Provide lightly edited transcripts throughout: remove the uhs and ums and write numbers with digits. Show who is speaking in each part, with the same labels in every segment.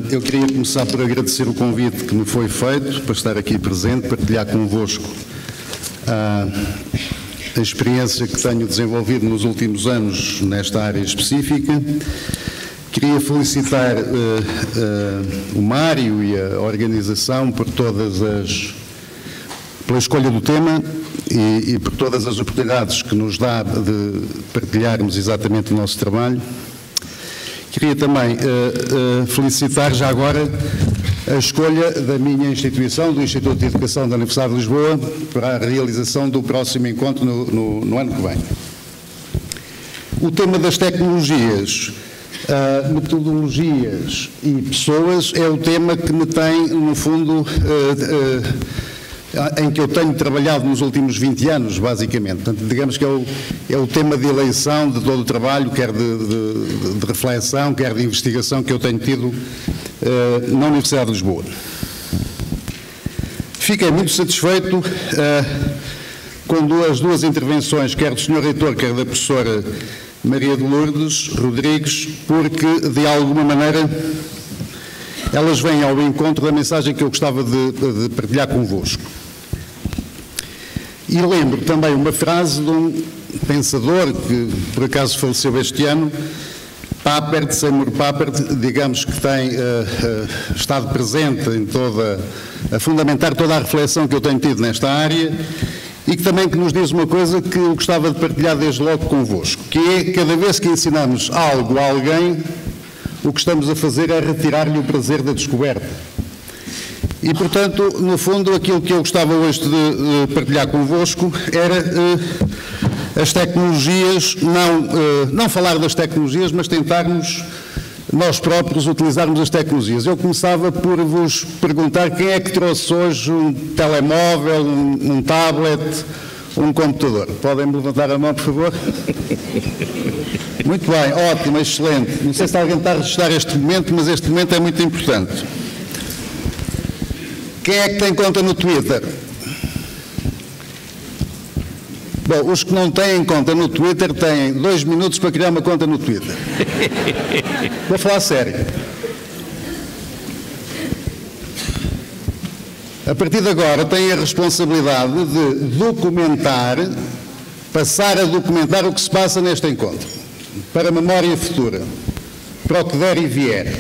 Speaker 1: Eu queria começar por agradecer o convite que me foi feito para estar aqui presente, partilhar convosco a experiência que tenho desenvolvido nos últimos anos nesta área específica. Queria felicitar o Mário e a organização por pela escolha do tema e por todas as oportunidades que nos dá de partilharmos exatamente o nosso trabalho. Queria também felicitar já agora a escolha da minha instituição, do Instituto de Educação da Universidade de Lisboa, para a realização do próximo encontro no ano que vem. O tema das tecnologias, metodologias e pessoas é o tema que me tem, no fundo, em que eu tenho trabalhado nos últimos 20 anos, basicamente. Portanto, digamos que é o tema de eleição de todo o trabalho, quer de reflexão, quer de investigação que eu tenho tido na Universidade de Lisboa. Fiquei muito satisfeito com as duas intervenções, quer do Sr. Reitor, quer da professora Maria de Lourdes Rodrigues, porque, de alguma maneira, elas vêm ao encontro da mensagem que eu gostava de partilhar convosco. E lembro também uma frase de um pensador que, por acaso, faleceu este ano, Papert, Seymour Papert, digamos que tem estado presente a fundamentar toda a reflexão que eu tenho tido nesta área e que também nos diz uma coisa que eu gostava de partilhar desde logo convosco, que é, cada vez que ensinamos algo a alguém, o que estamos a fazer é retirar-lhe o prazer da descoberta. E, portanto, no fundo, aquilo que eu gostava hoje de partilhar convosco era as tecnologias, não falar das tecnologias, mas tentarmos nós próprios utilizarmos as tecnologias. Eu começava por vos perguntar quem é que trouxe hoje um telemóvel, um tablet, um computador. Podem-me levantar a mão, por favor? Muito bem, ótimo, excelente. Não sei se alguém está a registrar este momento, mas este momento é muito importante. Quem é que tem conta no Twitter? Bom, os que não têm conta no Twitter têm 2 minutos para criar uma conta no Twitter. Vou falar sério. A partir de agora têm a responsabilidade de documentar, passar a documentar o que se passa neste encontro, para a memória futura, para o que der e vier.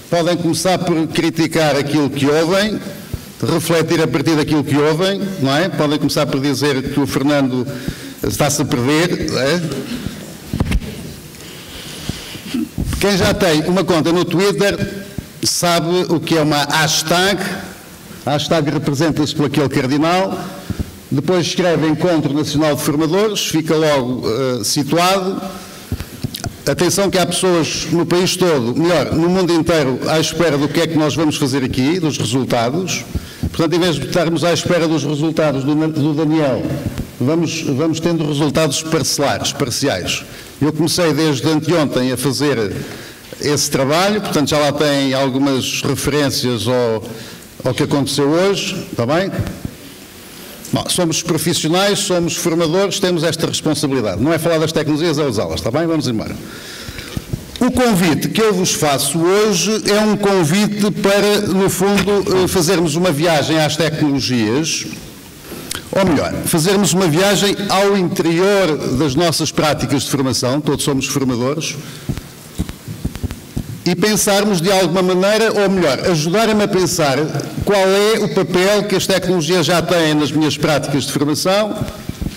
Speaker 1: Podem começar por criticar aquilo que ouvem, refletir a partir daquilo que ouvem, não é? Podem começar por dizer que o Fernando está-se a perder, não é? Quem já tem uma conta no Twitter sabe o que é uma hashtag. A hashtag representa-se por aquele cardinal, depois escreve Encontro Nacional de Formadores, fica logo situado. Atenção que há pessoas no país todo, melhor, no mundo inteiro, à espera do que é que nós vamos fazer aqui, dos resultados. Portanto, em vez de estarmos à espera dos resultados do Daniel, vamos tendo resultados parciais. Eu comecei desde anteontem a fazer esse trabalho, portanto já lá tem algumas referências ao que aconteceu hoje, está bem? Bom, somos profissionais, somos formadores, temos esta responsabilidade. Não é falar das tecnologias, é usá-las, está bem? Vamos embora. O convite que eu vos faço hoje é um convite para, no fundo, fazermos uma viagem às tecnologias, ou melhor, fazermos uma viagem ao interior das nossas práticas de formação, todos somos formadores, e pensarmos de alguma maneira, ou melhor, ajudarem-me a pensar qual é o papel que as tecnologias já têm nas minhas práticas de formação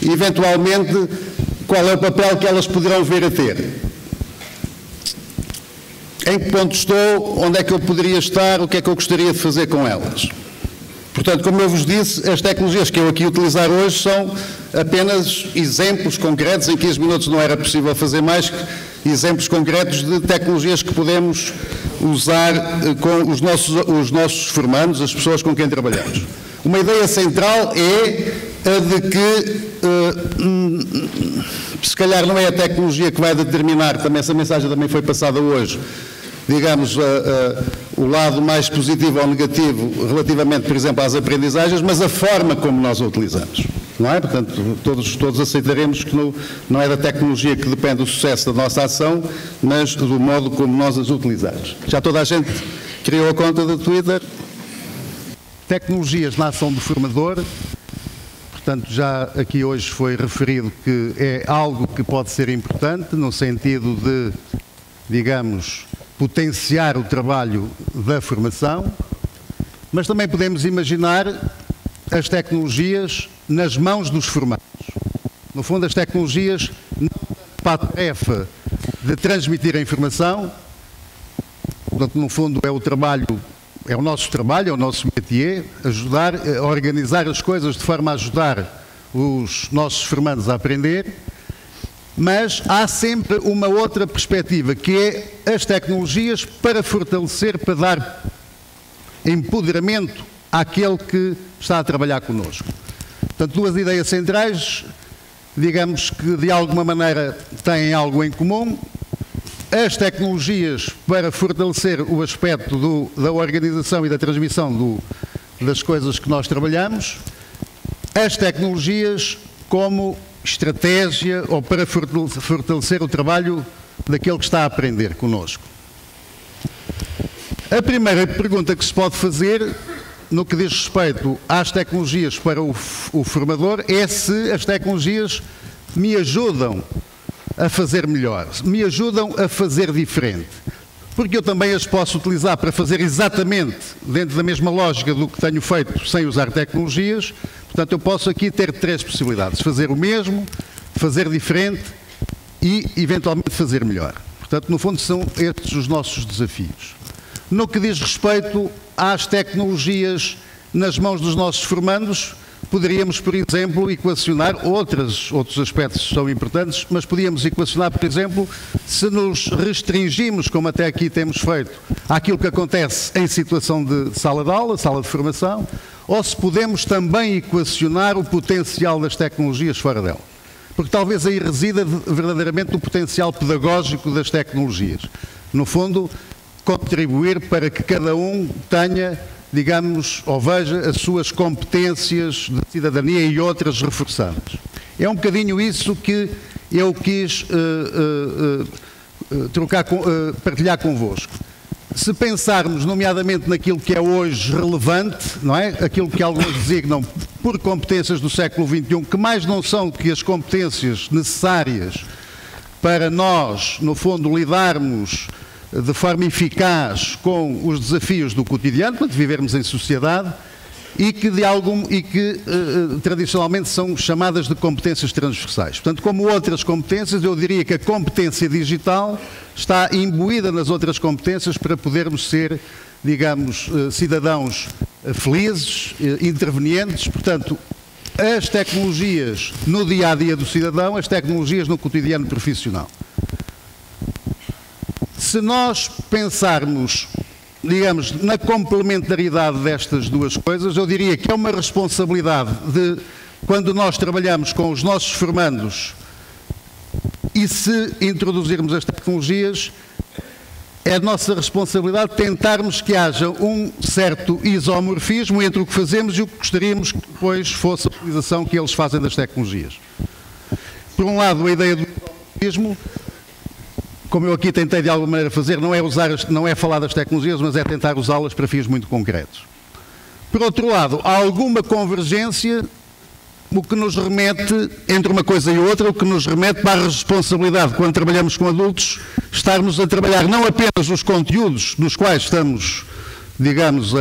Speaker 1: e, eventualmente, qual é o papel que elas poderão vir a ter. Em que ponto estou, onde é que eu poderia estar, o que é que eu gostaria de fazer com elas. Portanto, como eu vos disse, as tecnologias que eu aqui utilizar hoje são apenas exemplos concretos, em 15 minutos não era possível fazer mais que exemplos concretos de tecnologias que podemos usar com os nossos formandos, as pessoas com quem trabalhamos. Uma ideia central é a de que, se calhar não é a tecnologia que vai determinar, também essa mensagem também foi passada hoje, digamos, o lado mais positivo ou negativo relativamente, por exemplo, às aprendizagens, mas a forma como nós a utilizamos. não é? Portanto, todos aceitaremos que não é da tecnologia que depende o sucesso da nossa ação, mas do modo como nós as utilizamos. Já toda a gente criou a conta do Twitter. Tecnologias na ação do formador. Portanto, já aqui hoje foi referido que é algo que pode ser importante no sentido de, digamos, potenciar o trabalho da formação, mas também podemos imaginar as tecnologias nas mãos dos formandos. No fundo, as tecnologias não para a tarefa de transmitir a informação, portanto, no fundo, é o nosso trabalho, é o nosso métier, ajudar a organizar as coisas de forma a ajudar os nossos formandos a aprender, mas há sempre uma outra perspectiva, que é as tecnologias para fortalecer, para dar empoderamento àquele que está a trabalhar connosco. Portanto, duas ideias centrais, digamos que de alguma maneira têm algo em comum. As tecnologias para fortalecer o aspecto da organização e da transmissão das coisas que nós trabalhamos. As tecnologias como estratégia ou para fortalecer o trabalho daquele que está a aprender connosco. A primeira pergunta que se pode fazer, no que diz respeito às tecnologias para o formador, é se as tecnologias me ajudam a fazer melhor, me ajudam a fazer diferente. Porque eu também as posso utilizar para fazer exatamente dentro da mesma lógica do que tenho feito sem usar tecnologias. Portanto, eu posso aqui ter três possibilidades: fazer o mesmo, fazer diferente e, eventualmente, fazer melhor. Portanto, no fundo, são estes os nossos desafios. No que diz respeito às tecnologias nas mãos dos nossos formandos, poderíamos, por exemplo, equacionar outros aspectos que são importantes, mas podíamos equacionar, por exemplo, se nos restringimos, como até aqui temos feito, àquilo que acontece em situação de sala de aula, sala de formação, ou se podemos também equacionar o potencial das tecnologias fora dela. Porque talvez aí resida verdadeiramente o potencial pedagógico das tecnologias. No fundo, contribuir para que cada um tenha, digamos, ou veja as suas competências de cidadania e outras reforçadas. É um bocadinho isso que eu quis partilhar convosco. Se pensarmos, nomeadamente, naquilo que é hoje relevante, não é? Aquilo que alguns designam por competências do século XXI, que mais não são que as competências necessárias para nós, no fundo, lidarmos de forma eficaz com os desafios do cotidiano, para vivermos em sociedade, e que tradicionalmente são chamadas de competências transversais. Portanto, como outras competências, eu diria que a competência digital está imbuída nas outras competências para podermos ser, digamos, cidadãos felizes, intervenientes. Portanto, as tecnologias no dia-a-dia do cidadão, as tecnologias no cotidiano profissional. Se nós pensarmos, digamos, na complementaridade destas duas coisas, eu diria que é uma responsabilidade de, quando nós trabalhamos com os nossos formandos e se introduzirmos as tecnologias, é a nossa responsabilidade tentarmos que haja um certo isomorfismo entre o que fazemos e o que gostaríamos que depois fosse a utilização que eles fazem das tecnologias. Por um lado, a ideia do isomorfismo, como eu aqui tentei de alguma maneira fazer, não é falar das tecnologias, mas é tentar usá-las para fins muito concretos. Por outro lado, há alguma convergência, o que nos remete, entre uma coisa e outra, o que nos remete para a responsabilidade, quando trabalhamos com adultos, estarmos a trabalhar não apenas os conteúdos nos quais estamos, digamos,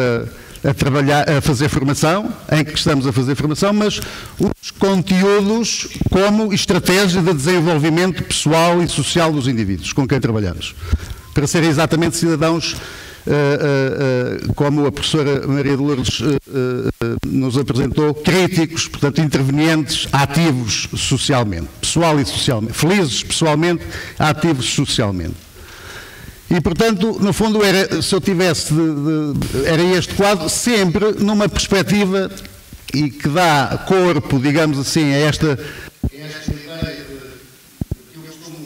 Speaker 1: a trabalhar, a fazer formação, em que estamos a fazer formação, mas os conteúdos como estratégia de desenvolvimento pessoal e social dos indivíduos com quem trabalhamos, para serem exatamente cidadãos, como a professora Maria de Lourdes nos apresentou, críticos, portanto intervenientes, ativos socialmente, pessoal e socialmente, felizes pessoalmente, ativos socialmente. E, portanto, no fundo, se eu tivesse, era este quadro, sempre numa perspectiva e que dá corpo, digamos assim, a esta ideia que eu costumo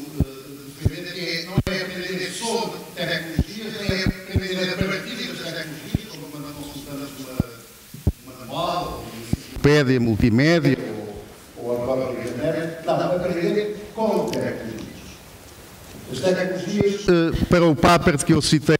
Speaker 1: defender, que não é aprender sobre tecnologias, nem é aprender a partir das tecnologias, como quando consultamos uma moda, uma enciclopédia multimédia, estão a aprender com tecnologias. As tecnologias para o paper que eu citei,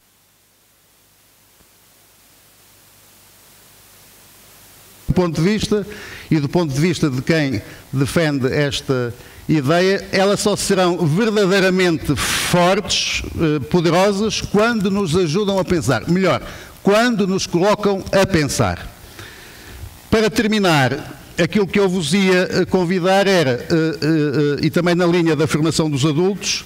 Speaker 1: do ponto de vista e do ponto de vista de quem defende esta ideia, elas só serão verdadeiramente fortes, poderosas, quando nos ajudam a pensar. Melhor, quando nos colocam a pensar. Para terminar, aquilo que eu vos ia convidar era, e também na linha da formação dos adultos,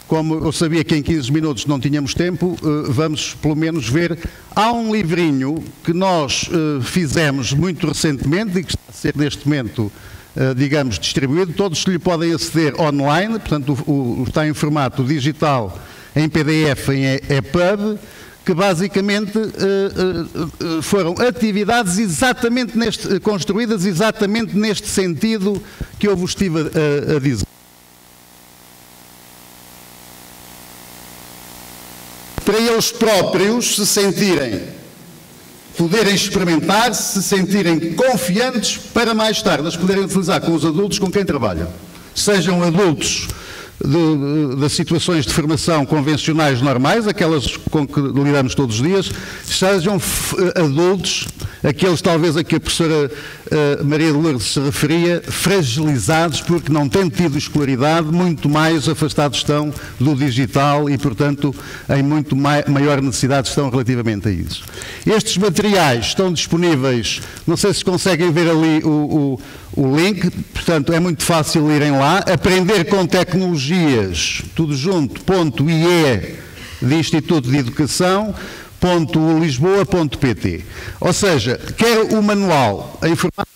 Speaker 1: como eu sabia que em 15 minutos não tínhamos tempo, vamos pelo menos ver. Há um livrinho que nós fizemos muito recentemente e que está a ser neste momento, digamos, distribuído. Todos lhe podem aceder online, portanto está em formato digital, em PDF, em EPUB, que basicamente foram atividades exatamente construídas exatamente neste sentido que eu vos estive a dizer. Para eles próprios se sentirem, poderem experimentar, se sentirem confiantes para mais tarde as poderem utilizar com os adultos com quem trabalham. Sejam adultos das situações de formação convencionais normais, aquelas com que lidamos todos os dias, sejam adultos, aqueles talvez a que a professora Maria de Lourdes se referia, fragilizados porque não têm tido escolaridade, muito mais afastados estão do digital e, portanto, em muito maior necessidade estão relativamente a isso. Estes materiais estão disponíveis, não sei se conseguem ver ali o link, portanto é muito fácil irem lá, aprender com tecnologias, tudo junto, .ie de Instituto de Educação, .lisboa.pt. Ou seja, quer o manual em formato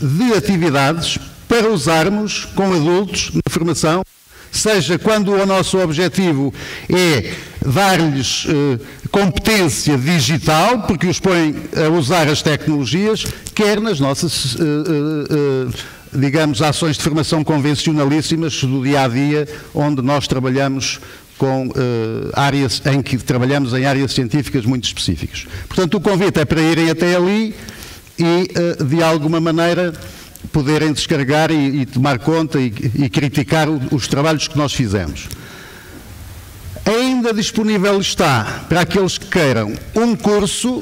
Speaker 1: de atividades para usarmos com adultos na formação, seja quando o nosso objetivo é dar-lhes competência digital, porque os põe a usar as tecnologias, quer nas nossas, digamos, ações de formação convencionalíssimas do dia-a-dia, onde nós trabalhamos com áreas em que trabalhamos em áreas científicas muito específicas. Portanto, o convite é para irem até ali e, de alguma maneira, poderem descarregar e tomar conta e criticar os trabalhos que nós fizemos. Ainda disponível está, para aqueles que queiram, um curso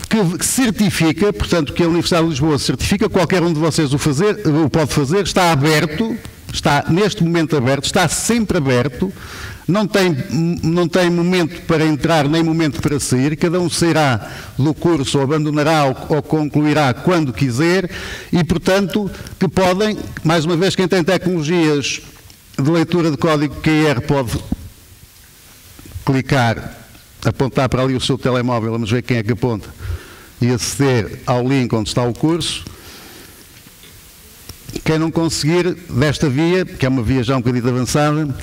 Speaker 1: que certifica, portanto, que a Universidade de Lisboa certifica, qualquer um de vocês o pode fazer, está aberto, está neste momento aberto, está sempre aberto, não tem momento para entrar nem momento para sair, cada um sairá do curso, ou abandonará ou concluirá quando quiser e, portanto, que podem, mais uma vez, quem tem tecnologias de leitura de código QR pode clicar, apontar para ali o seu telemóvel, vamos ver quem é que aponta, e aceder ao link onde está o curso. Quem não conseguir desta via, que é uma via já um bocadinho avançada,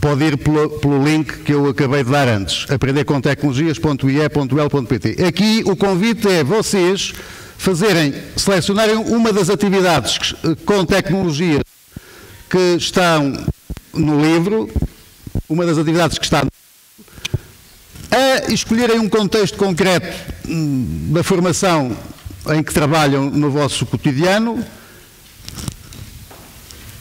Speaker 1: pode ir pelo link que eu acabei de dar antes, aprendercomtecnologias.ie.l.pt. Aqui o convite é vocês selecionarem uma das atividades com tecnologias que estão no livro, uma das atividades que está no livro, a escolherem um contexto concreto da formação em que trabalham no vosso cotidiano,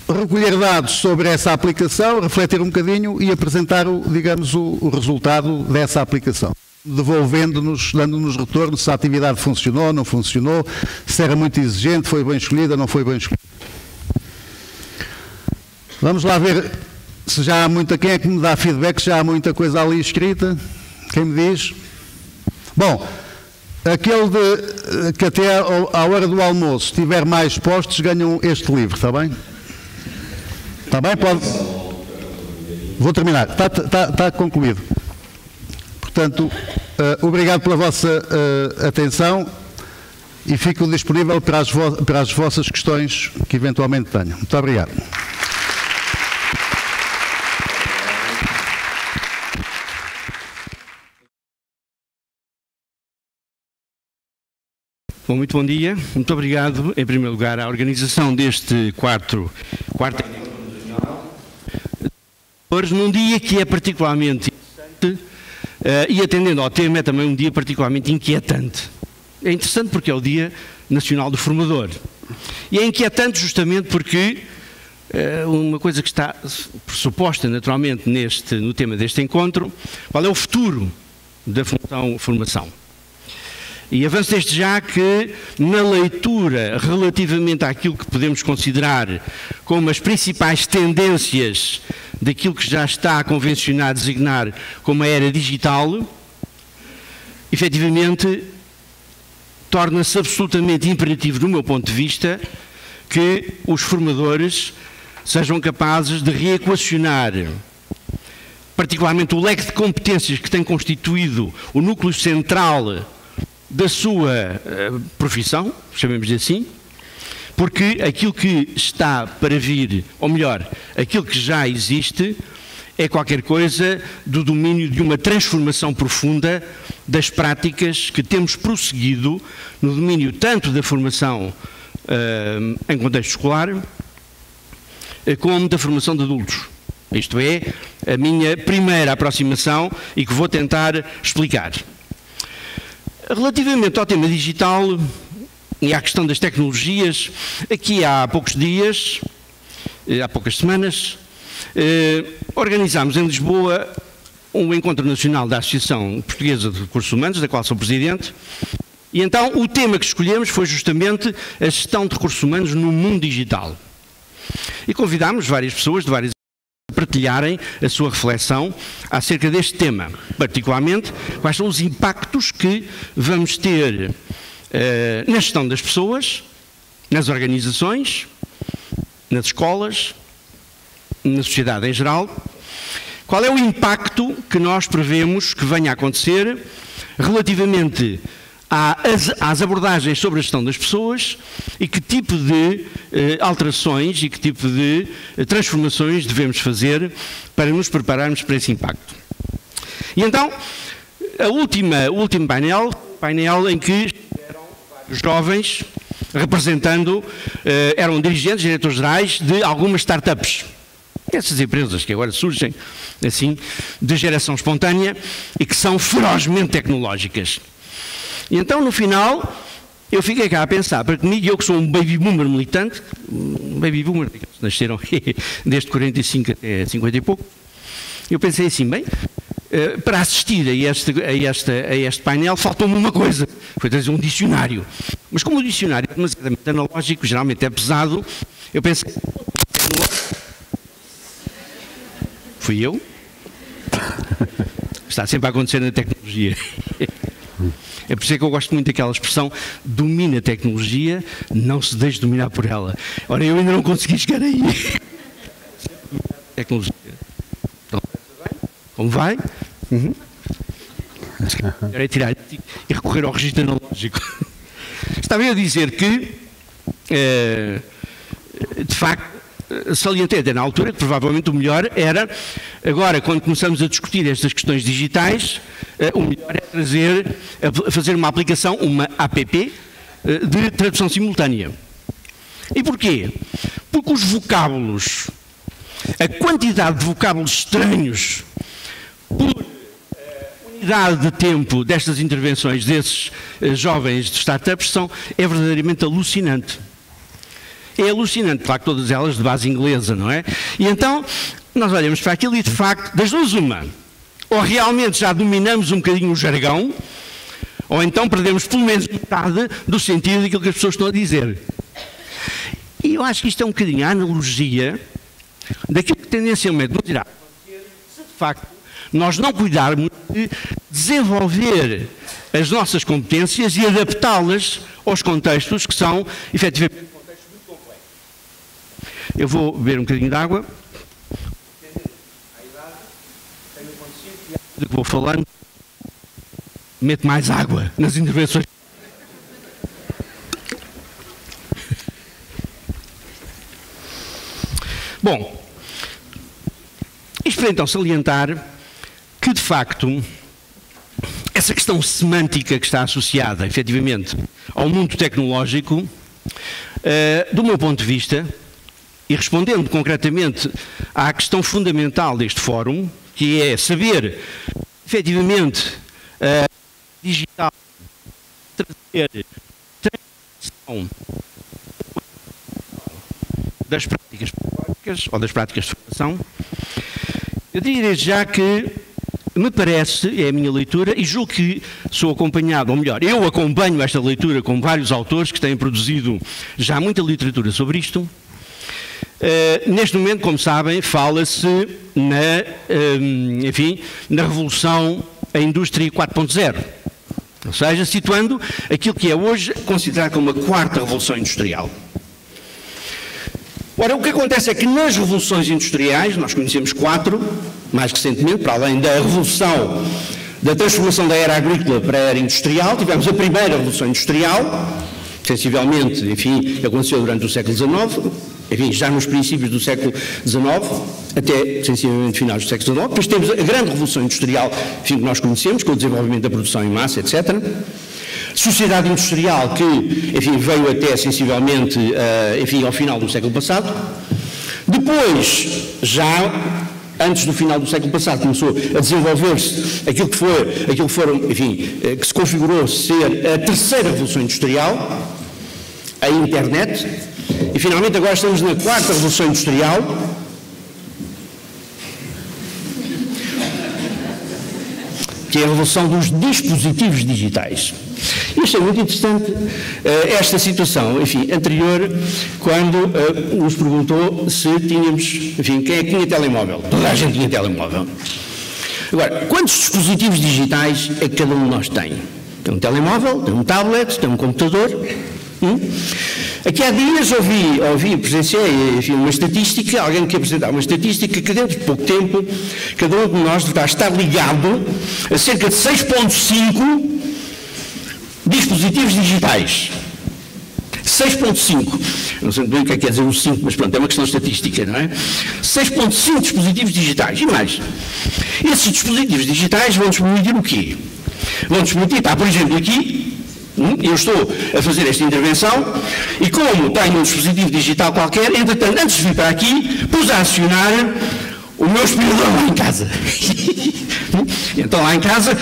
Speaker 1: recolher dados sobre essa aplicação, refletir um bocadinho e apresentar, digamos, o resultado dessa aplicação, devolvendo-nos, dando-nos retorno se a atividade funcionou, não funcionou, se era muito exigente, foi bem escolhida, não foi bem escolhida. Vamos lá ver se já há muita, quem é que me dá feedback, se já há muita coisa ali escrita, quem me diz? Bom, aquele que até à hora do almoço tiver mais postos, ganham este livro, está bem? Está bem? Pode. Vou terminar. Está concluído. Portanto, obrigado pela vossa atenção e fico disponível para as vossas questões que eventualmente tenham. Muito obrigado.
Speaker 2: Bom, muito bom dia. Muito obrigado, em primeiro lugar, à organização deste quarto num dia que é particularmente interessante e atendendo ao tema, é também um dia particularmente inquietante. É interessante porque é o Dia Nacional do Formador. E é inquietante justamente porque uma coisa que está pressuposta naturalmente no tema deste encontro, qual é o futuro da função formação. E avanço desde já que, na leitura relativamente àquilo que podemos considerar como as principais tendências daquilo que já está convencionado a designar como a era digital, efetivamente, torna-se absolutamente imperativo, do meu ponto de vista, que os formadores sejam capazes de reequacionar, particularmente o leque de competências que tem constituído o núcleo central da sua profissão, chamemos-lhe assim, porque aquilo que está para vir, ou melhor, aquilo que já existe, é qualquer coisa do domínio de uma transformação profunda das práticas que temos prosseguido no domínio tanto da formação em contexto escolar, como da formação de adultos. Isto é a minha primeira aproximação e que vou tentar explicar. Relativamente ao tema digital e à questão das tecnologias, aqui há poucos dias, há poucas semanas, organizámos em Lisboa um encontro nacional da Associação Portuguesa de Recursos Humanos, da qual sou presidente, e então o tema que escolhemos foi justamente a gestão de recursos humanos no mundo digital. E convidámos várias pessoas de várias a partilharem a sua reflexão acerca deste tema, particularmente quais são os impactos que vamos ter na gestão das pessoas, nas organizações, nas escolas, na sociedade em geral. Qual é o impacto que nós prevemos que venha a acontecer relativamente às abordagens sobre a gestão das pessoas e que tipo de alterações e que tipo de transformações devemos fazer para nos prepararmos para esse impacto. E então, o último painel em que estiveram vários jovens representando, eram dirigentes, diretores gerais de algumas startups. Essas empresas que agora surgem assim, de geração espontânea e que são ferozmente tecnológicas. E então, no final, eu fiquei cá a pensar, para comigo, eu que sou um baby boomer militante, baby boomer, nasceram desde 45 até 50 e pouco, eu pensei assim, bem, para assistir a este painel faltou-me uma coisa, foi trazer um dicionário. Mas como o dicionário é demasiadamente analógico, geralmente é pesado, eu pensei... Fui eu? Está sempre a acontecer na tecnologia. É por isso que eu gosto muito daquela expressão, domina a tecnologia, não se deixe dominar por ela. Ora, eu ainda não consegui chegar aí. Tecnologia. Então, como vai? Quero tirar e recorrer ao registro analógico. Estava eu a dizer que, de facto, salientei até na altura que provavelmente o melhor era, agora quando começamos a discutir estas questões digitais, o melhor é fazer uma aplicação, uma app, de tradução simultânea. E porquê? Porque os vocábulos, a quantidade de vocábulos estranhos por unidade de tempo destas intervenções desses jovens de startups é verdadeiramente alucinante. É alucinante, claro que todas elas de base inglesa, não é? E então, nós olhamos para aquilo e, de facto, das duas uma, ou realmente já dominamos um bocadinho o jargão, ou então perdemos pelo menos metade do sentido daquilo que as pessoas estão a dizer. E eu acho que isto é um bocadinho a analogia daquilo que tendencialmente nos irá acontecer se, de facto, nós não cuidarmos de desenvolver as nossas competências e adaptá-las aos contextos que são, efetivamente, eu vou beber um bocadinho de água. Tenho consciência do que vou falando. Meto mais água nas intervenções. Bom, isto para então salientar que, de facto, essa questão semântica que está associada, efetivamente, ao mundo tecnológico, do meu ponto de vista, e respondendo concretamente à questão fundamental deste fórum, que é saber efetivamente, digital, trazer transição das práticas pedagógicas ou das práticas de formação, eu diria já que me parece, é a minha leitura, e julgo que sou acompanhado, ou melhor, eu acompanho esta leitura com vários autores que têm produzido já muita literatura sobre isto. Neste momento, como sabem, fala-se na revolução, a indústria 4.0, ou seja, situando aquilo que é hoje considerado como a quarta revolução industrial. Ora, o que acontece é que nas revoluções industriais, nós conhecemos 4, mais recentemente, para além da revolução, da transformação da era agrícola para a era industrial, tivemos a primeira revolução industrial, sensivelmente, enfim, aconteceu durante o século XIX, enfim, já nos princípios do século XIX, até sensivelmente finais do século XIX, depois temos a grande revolução industrial, enfim, que nós conhecemos, com o desenvolvimento da produção em massa, etc., sociedade industrial que, enfim, veio até sensivelmente, enfim, ao final do século passado. Depois, já antes do final do século passado, começou a desenvolver-se aquilo que foram, enfim, que se configurou ser a terceira revolução industrial, a internet, e finalmente agora estamos na quarta revolução industrial, que é a revolução dos dispositivos digitais. E achei muito interessante esta situação, enfim, anterior, quando nos perguntou se tínhamos, enfim, quem é que tinha telemóvel? Toda a gente tinha telemóvel. Agora, quantos dispositivos digitais é que cada um de nós tem? Tem um telemóvel, tem um tablet, tem um computador. Aqui há dias presenciei, enfim, uma estatística, alguém que apresentava uma estatística que dentro de pouco tempo cada um de nós deverá estar ligado a cerca de 6.5 dispositivos digitais. 6.5. Não sei bem o que é que quer dizer o 5, mas pronto, é uma questão estatística, não é? 6.5 dispositivos digitais. E mais. Esses dispositivos digitais vão-nos permitir o quê? Vão-nos permitir, por exemplo, aqui, eu estou a fazer esta intervenção e como tenho um dispositivo digital qualquer, entretanto, antes de vir para aqui, pus a acionar o meu aspirador lá em casa. Então lá em casa,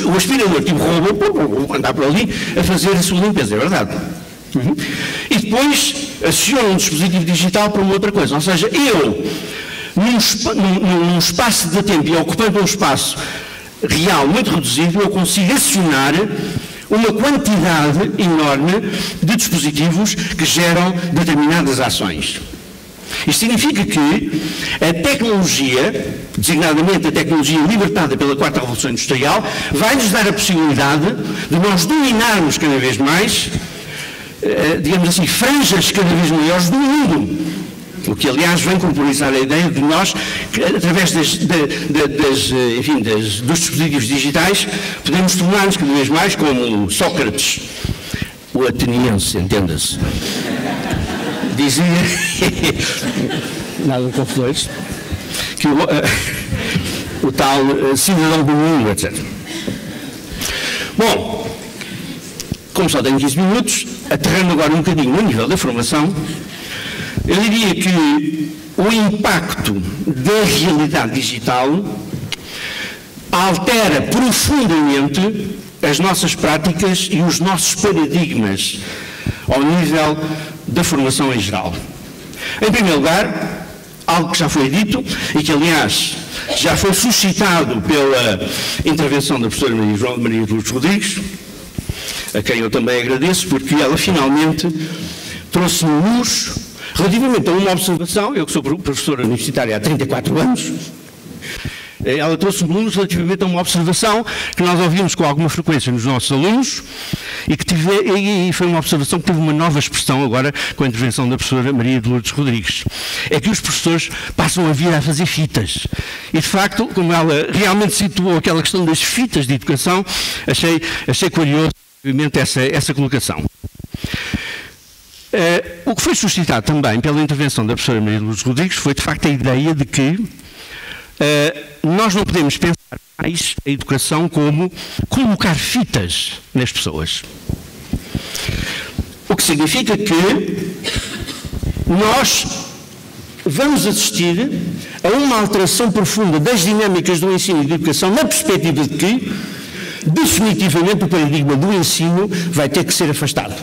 Speaker 2: o aspirador tipo robô, andar por ali a fazer a sua limpeza, é verdade. E depois aciono um dispositivo digital para uma outra coisa, ou seja, eu, num espaço de tempo e ocupando um espaço real muito reduzido, eu consigo acionar uma quantidade enorme de dispositivos que geram determinadas ações. Isto significa que a tecnologia, designadamente a tecnologia libertada pela quarta revolução industrial, vai-nos dar a possibilidade de nós dominarmos cada vez mais, digamos assim, franjas cada vez maiores do mundo. O que, aliás, vem corporizar a ideia de nós, que, através dos dispositivos digitais, podemos tornar-nos cada vez mais como Sócrates, o ateniense, entenda-se. Dizia, nada com flores, que o tal cidadão do mundo, etc. Bom, como só tenho 15 minutos, aterrando agora um bocadinho no nível da formação, eu diria que o impacto da realidade digital altera profundamente as nossas práticas e os nossos paradigmas ao nível da formação em geral. Em primeiro lugar, algo que já foi dito e que, aliás, já foi suscitado pela intervenção da professora Maria de Lourdes Rodrigues, a quem eu também agradeço, porque ela finalmente trouxe-me luz relativamente a uma observação, eu que sou professora universitária há 34 anos, ela trouxe-me luz relativamente a uma observação que nós ouvimos com alguma frequência nos nossos alunos e foi uma observação que teve uma nova expressão agora com a intervenção da professora Maria de Lourdes Rodrigues. É que os professores passam a vida a fazer fitas. E, de facto, como ela realmente situou aquela questão das fitas de educação, achei curioso essa colocação. O que foi suscitado também pela intervenção da professora Maria de Lourdes Rodrigues foi, de facto, a ideia de que nós não podemos pensar mais a educação como colocar fitas nas pessoas. O que significa que nós vamos assistir a uma alteração profunda das dinâmicas do ensino e da educação, na perspectiva de que, definitivamente, o paradigma do ensino vai ter que ser afastado,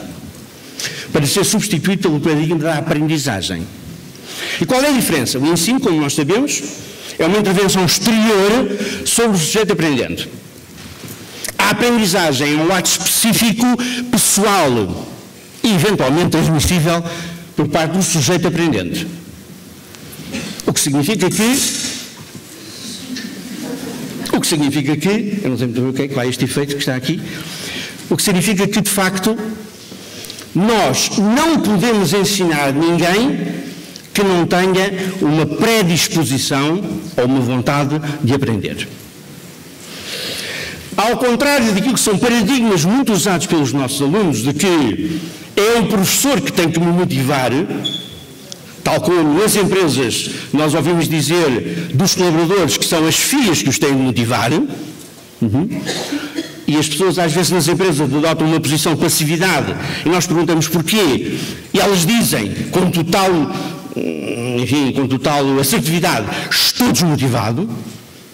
Speaker 2: para ser substituído pelo paradigma da aprendizagem. E qual é a diferença? O ensino, como nós sabemos, é uma intervenção exterior sobre o sujeito aprendendo. A aprendizagem é um ato específico, pessoal e eventualmente transmissível por parte do sujeito aprendente. O que significa que, eu não sei muito bem o que é que vai este efeito que está aqui, o que significa que, de facto, nós não podemos ensinar ninguém que não tenha uma predisposição ou uma vontade de aprender. Ao contrário daquilo que são paradigmas muito usados pelos nossos alunos, de que é o professor que tem que me motivar, tal como nas empresas nós ouvimos dizer dos colaboradores que são as filhas que os têm de motivar, e as pessoas às vezes nas empresas adotam uma posição de passividade, e nós perguntamos porquê, e elas dizem com total assertividade, estou desmotivado.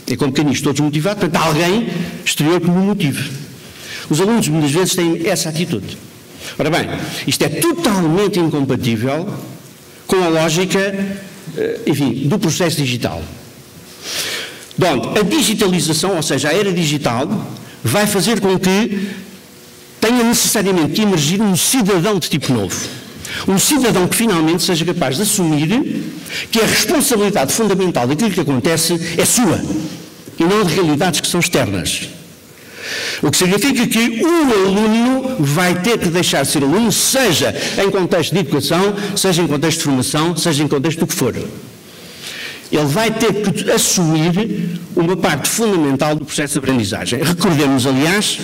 Speaker 2: É como quem diz, estou desmotivado, portanto há alguém exterior que me motive. Os alunos muitas vezes têm essa atitude. Ora bem, isto é totalmente incompatível com a lógica, do processo digital. Então, a digitalização, ou seja, a era digital, vai fazer com que tenha necessariamente que emergir um cidadão de tipo novo. Um cidadão que finalmente seja capaz de assumir que a responsabilidade fundamental daquilo que acontece é sua e não de realidades que são externas. O que significa que o aluno vai ter que deixar de ser aluno, seja em contexto de educação, seja em contexto de formação, seja em contexto do que for. Ele vai ter que assumir uma parte fundamental do processo de aprendizagem. Recordemos, aliás,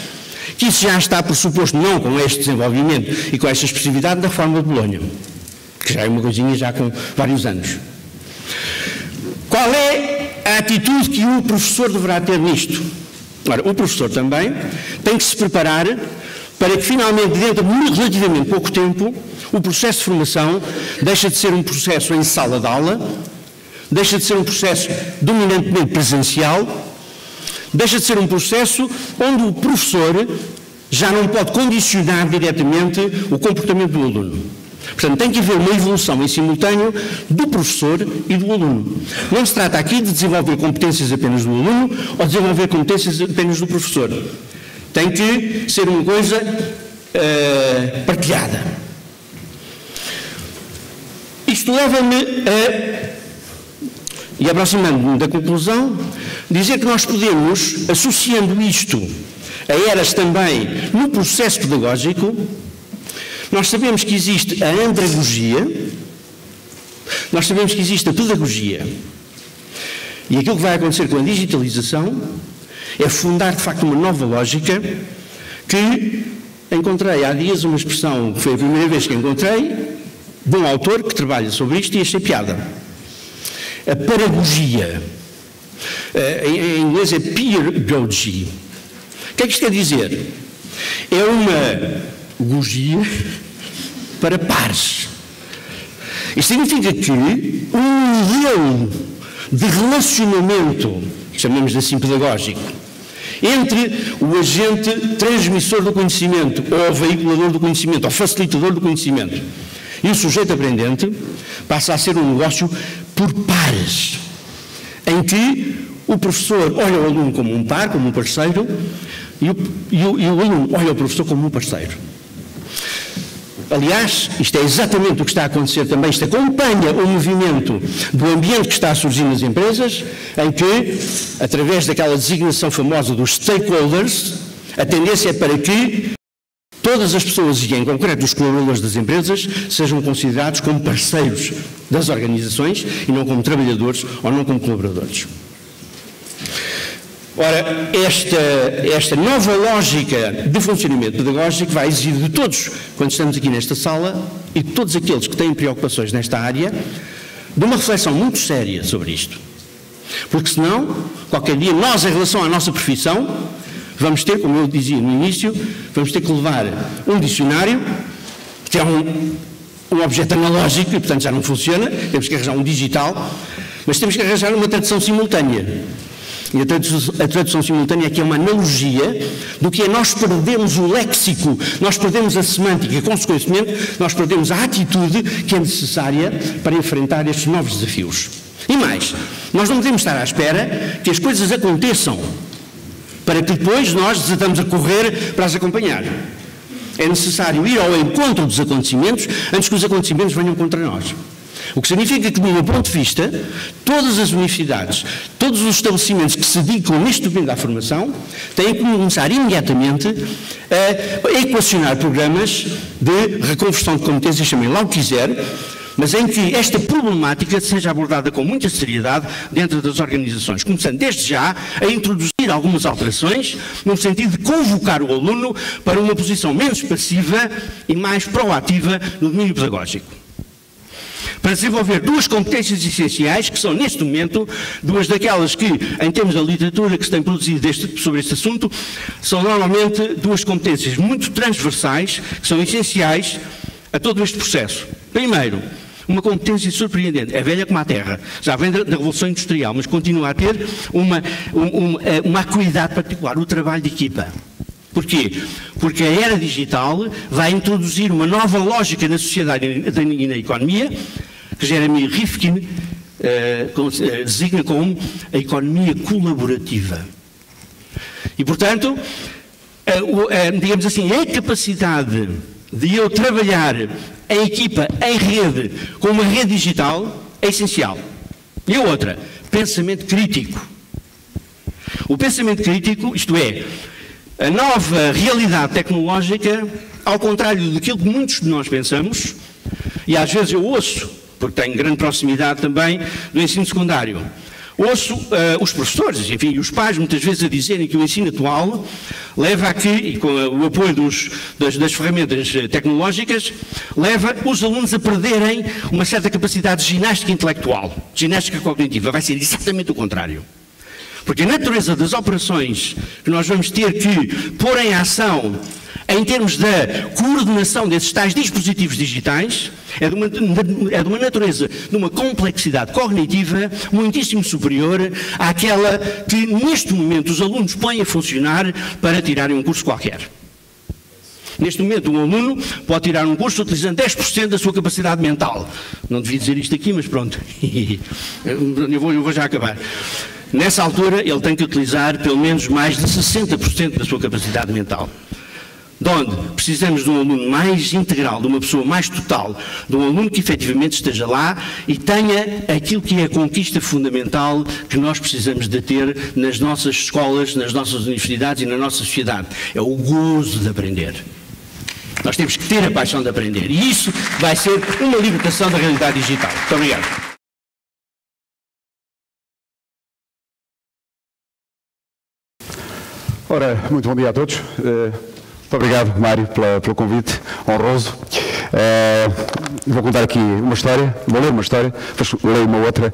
Speaker 2: que isso já está pressuposto não com este desenvolvimento e com esta expressividade da reforma de Bolonha, que já é uma coisinha já com vários anos. Qual é a atitude que o professor deverá ter nisto? Ora, o professor também tem que se preparar para que finalmente, dentro de relativamente pouco tempo, o processo de formação deixa de ser um processo em sala de aula, deixa de ser um processo dominantemente presencial, deixa de ser um processo onde o professor já não pode condicionar diretamente o comportamento do aluno. Portanto, tem que haver uma evolução em simultâneo do professor e do aluno. Não se trata aqui de desenvolver competências apenas do aluno ou desenvolver competências apenas do professor. Tem que ser uma coisa partilhada. Isto leva-me a, e aproximando-me da conclusão, dizer que nós podemos, associando isto a eras também no processo pedagógico, nós sabemos que existe a andragogia, nós sabemos que existe a pedagogia. E aquilo que vai acontecer com a digitalização é fundar, de facto, uma nova lógica que encontrei há dias uma expressão, que foi a primeira vez que encontrei, de um autor que trabalha sobre isto e achei piada. A paragogia. Em inglês é pedagogy. O que é que isto quer dizer? É uma gogia para pares. Isto significa que um modelo de relacionamento, chamamos assim pedagógico, entre o agente transmissor do conhecimento, ou veiculador do conhecimento, ou facilitador do conhecimento, e o sujeito aprendente, passa a ser um negócio por pares, em que o professor olha o aluno como um par, como um parceiro, e o aluno olha o professor como um parceiro. Aliás, isto é exatamente o que está a acontecer também, isto acompanha o movimento do ambiente que está a surgir nas empresas, em que, através daquela designação famosa dos stakeholders, a tendência é para que todas as pessoas, e em concreto os colaboradores das empresas, sejam considerados como parceiros das organizações e não como trabalhadores ou não como colaboradores. Ora, esta nova lógica de funcionamento pedagógico vai exigir de todos, quando estamos aqui nesta sala, e de todos aqueles que têm preocupações nesta área, de uma reflexão muito séria sobre isto. Porque senão, qualquer dia, nós, em relação à nossa profissão, vamos ter, como eu dizia no início, vamos ter que levar um dicionário, que é um objeto analógico e, portanto, já não funciona, temos que arranjar um digital, mas temos que arranjar uma tradução simultânea. E a tradução simultânea aqui é uma analogia do que é nós perdemos o léxico, nós perdemos a semântica e, consequentemente, nós perdemos a atitude que é necessária para enfrentar estes novos desafios. E mais, nós não podemos estar à espera que as coisas aconteçam para que depois nós desatamos a correr para as acompanhar. É necessário ir ao encontro dos acontecimentos antes que os acontecimentos venham contra nós. O que significa que, do meu ponto de vista, todas as universidades, todos os estabelecimentos que se dedicam neste momento à formação, têm que começar imediatamente a equacionar programas de reconversão de competências, chamem lá o que quiser, mas em que esta problemática seja abordada com muita seriedade dentro das organizações, começando desde já a introduzir algumas alterações no sentido de convocar o aluno para uma posição menos passiva e mais proativa no domínio pedagógico. Para desenvolver duas competências essenciais, que são, neste momento, duas daquelas que, em termos da literatura que se tem produzido sobre este assunto, são normalmente duas competências muito transversais, que são essenciais a todo este processo. Primeiro, uma competência surpreendente, é velha como a terra, já vem da Revolução Industrial, mas continua a ter uma acuidade particular, o trabalho de equipa. Porquê? Porque a era digital vai introduzir uma nova lógica na sociedade e na economia, que Jeremy Rifkin designa como a economia colaborativa. E, portanto, digamos assim, a capacidade de eu trabalhar em equipa, em rede, com uma rede digital, é essencial. E a outra, pensamento crítico. O pensamento crítico, isto é, a nova realidade tecnológica, ao contrário daquilo que muitos de nós pensamos, e às vezes eu ouço, porque tenho grande proximidade também do ensino secundário, ouço os professores, enfim, e os pais muitas vezes a dizerem que o ensino atual leva a que, e com o apoio das ferramentas tecnológicas, leva os alunos a perderem uma certa capacidade de ginástica intelectual, ginástica cognitiva. Vai ser exatamente o contrário. Porque a natureza das operações que nós vamos ter que pôr em ação em termos da coordenação desses tais dispositivos digitais é de uma natureza, de uma complexidade cognitiva muitíssimo superior àquela que neste momento os alunos põem a funcionar para tirarem um curso qualquer. Neste momento, um aluno pode tirar um curso utilizando 10% da sua capacidade mental. Não devia dizer isto aqui, mas pronto. eu vou já acabar. Nessa altura, ele tem que utilizar pelo menos mais de 60% da sua capacidade mental. De onde precisamos de um aluno mais integral, de uma pessoa mais total, de um aluno que efetivamente esteja lá e tenha aquilo que é a conquista fundamental que nós precisamos de ter nas nossas escolas, nas nossas universidades e na nossa sociedade. É o gozo de aprender. Nós temos que ter a paixão de aprender. E isso vai ser uma libertação da realidade digital. Muito obrigado.
Speaker 3: Ora, muito bom dia a todos. Muito obrigado, Mário, pelo convite honroso. Vou contar aqui uma história, vou ler uma história, depois leio uma outra.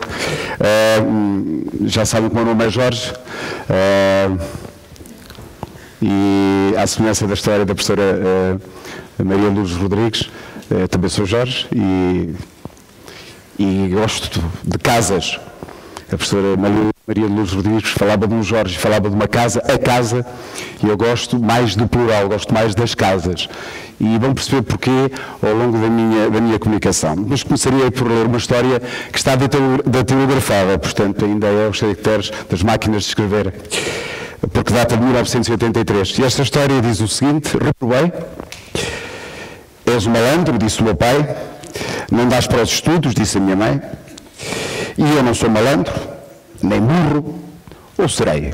Speaker 3: Já sabem que o meu nome é Jorge, e à semelhança da história da professora Maria Luz Rodrigues, também sou Jorge e gosto de casas. A professora Maria Luz Rodrigues falava de um Jorge, falava de uma casa, a casa, e eu gosto mais do plural, gosto mais das casas. E vão perceber porquê ao longo da minha comunicação. Mas começaria por ler uma história que está datilografada, portanto ainda é aos caracteres das máquinas de escrever, porque data de 1983. E esta história diz o seguinte: reprovei, és um malandro, disse o meu pai, não dás para os estudos, disse a minha mãe. E eu não sou malandro, nem burro, ou serei?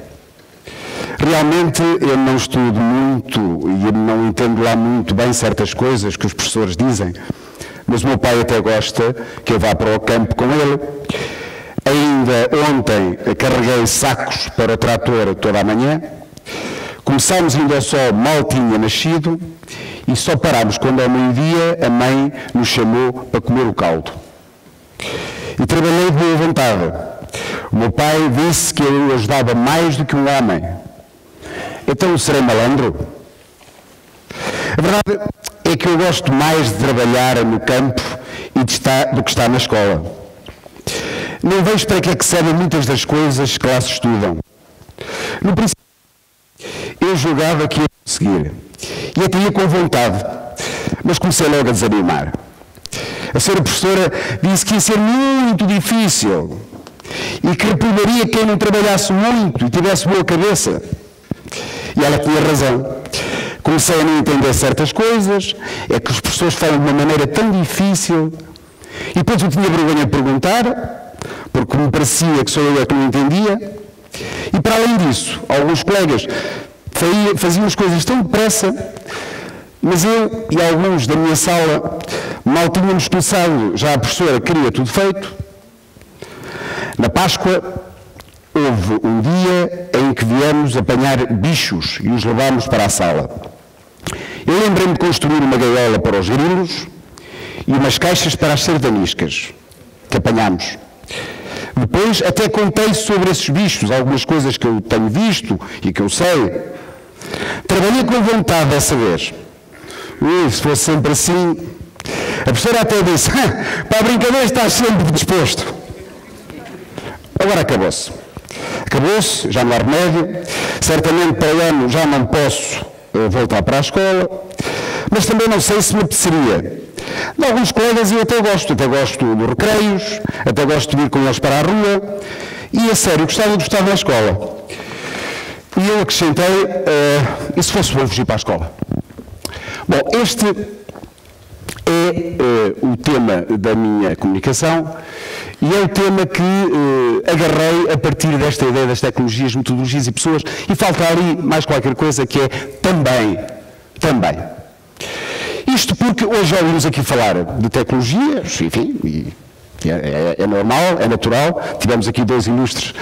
Speaker 3: Realmente eu não estudo muito e eu não entendo lá muito bem certas coisas que os professores dizem, mas o meu pai até gosta que eu vá para o campo com ele. Ainda ontem carreguei sacos para o trator toda a manhã, começámos ainda ao sol, mal tinha nascido, e só parámos quando ao meio-dia a mãe nos chamou para comer o caldo. E trabalhei de boa vontade. O meu pai disse que eu ajudava mais do que um homem. Então serei malandro? A verdade é que eu gosto mais de trabalhar no campo do que estar na escola. Não vejo para que é que servem muitas das coisas que lá se estudam. No princípio, eu julgava que ia conseguir, e até ia com vontade, mas comecei logo a desanimar. A senhora professora disse que ia ser muito difícil e que reprovaria quem não trabalhasse muito e tivesse boa cabeça. E ela tinha razão. Comecei a não entender certas coisas, é que os professores falam de uma maneira tão difícil, e depois eu tinha vergonha de perguntar, porque me parecia que só eu é que não entendia, e para além disso, alguns colegas faziam as coisas tão depressa, mas eu e alguns da minha sala mal tínhamos começado, já a professora queria tudo feito. Na Páscoa, houve um dia em que viemos apanhar bichos e os levámos para a sala. Eu lembrei-me de construir uma gaiola para os grilos e umas caixas para as sardaniscas, que apanhámos. Depois até contei sobre esses bichos, algumas coisas que eu tenho visto e que eu sei. Trabalhei com vontade dessa vez. Se fosse sempre assim... A professora até disse, para a brincadeira estás sempre disposto. Agora acabou-se. Acabou-se, já não há remédio. Certamente para o ano já não posso voltar para a escola, mas também não sei se me apeteceria. De alguns colegas eu até gosto dos recreios, até gosto de ir com eles para a rua, e a sério, gostava de estar na escola. E eu acrescentei, e se fosse bom fugir para a escola? Bom, este é o tema da minha comunicação, e é o tema que agarrei a partir desta ideia das tecnologias, metodologias e pessoas, e falta ali mais qualquer coisa que é também. Isto porque hoje ouvimos aqui falar de tecnologias, enfim, é normal, é natural. Tivemos aqui duas ilustres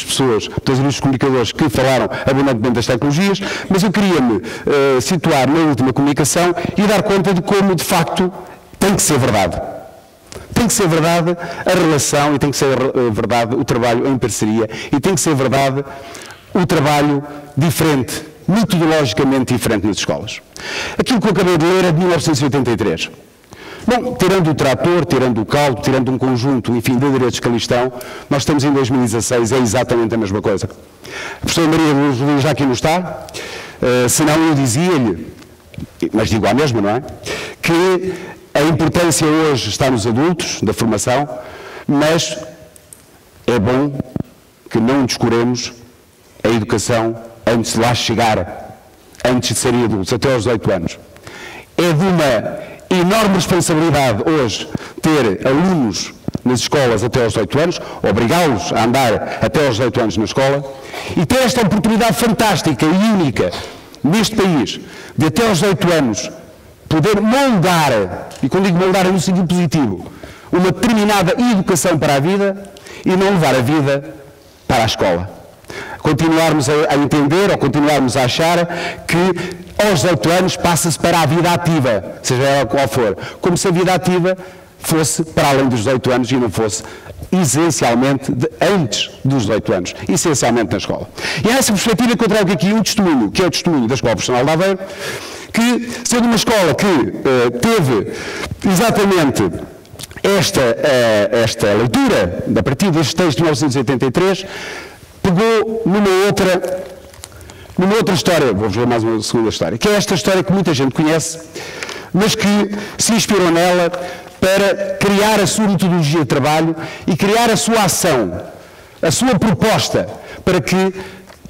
Speaker 3: pessoas, dois ilustres comunicadores que falaram abundantemente das tecnologias, mas eu queria-me situar na última comunicação e dar conta de como, de facto, tem que ser verdade. Tem que ser verdade a relação e tem que ser verdade o trabalho em parceria e tem que ser verdade o trabalho diferente, metodologicamente diferente nas escolas. Aquilo que eu acabei de ler é de 1983. Bom, tirando o trator, tirando o caldo, tirando um conjunto, enfim, de direitos que ali estão, nós estamos em 2016, é exatamente a mesma coisa. A professora Maria de Luz já aqui não está, senão eu dizia-lhe, mas digo a mesma, não é? Que a importância hoje está nos adultos, da formação, mas é bom que não descuremos a educação antes de lá chegar, antes de serem adultos, até aos 18 anos. É de uma enorme responsabilidade hoje ter alunos nas escolas até aos 18 anos, obrigá-los a andar até aos 18 anos na escola, e ter esta oportunidade fantástica e única neste país, de até aos 18 anos, poder moldar, e quando digo moldar é no sentido positivo, uma determinada educação para a vida e não levar a vida para a escola. Continuarmos a entender ou continuarmos a achar que aos 18 anos passa-se para a vida ativa, seja ela qual for, como se a vida ativa fosse para além dos 18 anos e não fosse essencialmente antes dos 18 anos, essencialmente na escola. E é nessa perspectiva que eu trago aqui um testemunho, que é o testemunho da Escola Profissional de Aveiro, que, sendo uma escola que teve exatamente esta leitura, a partir deste texto de 1983, pegou numa outra história, vou-vos ler mais uma segunda história, que é esta história que muita gente conhece, mas que se inspirou nela para criar a sua metodologia de trabalho e criar a sua ação, a sua proposta, para que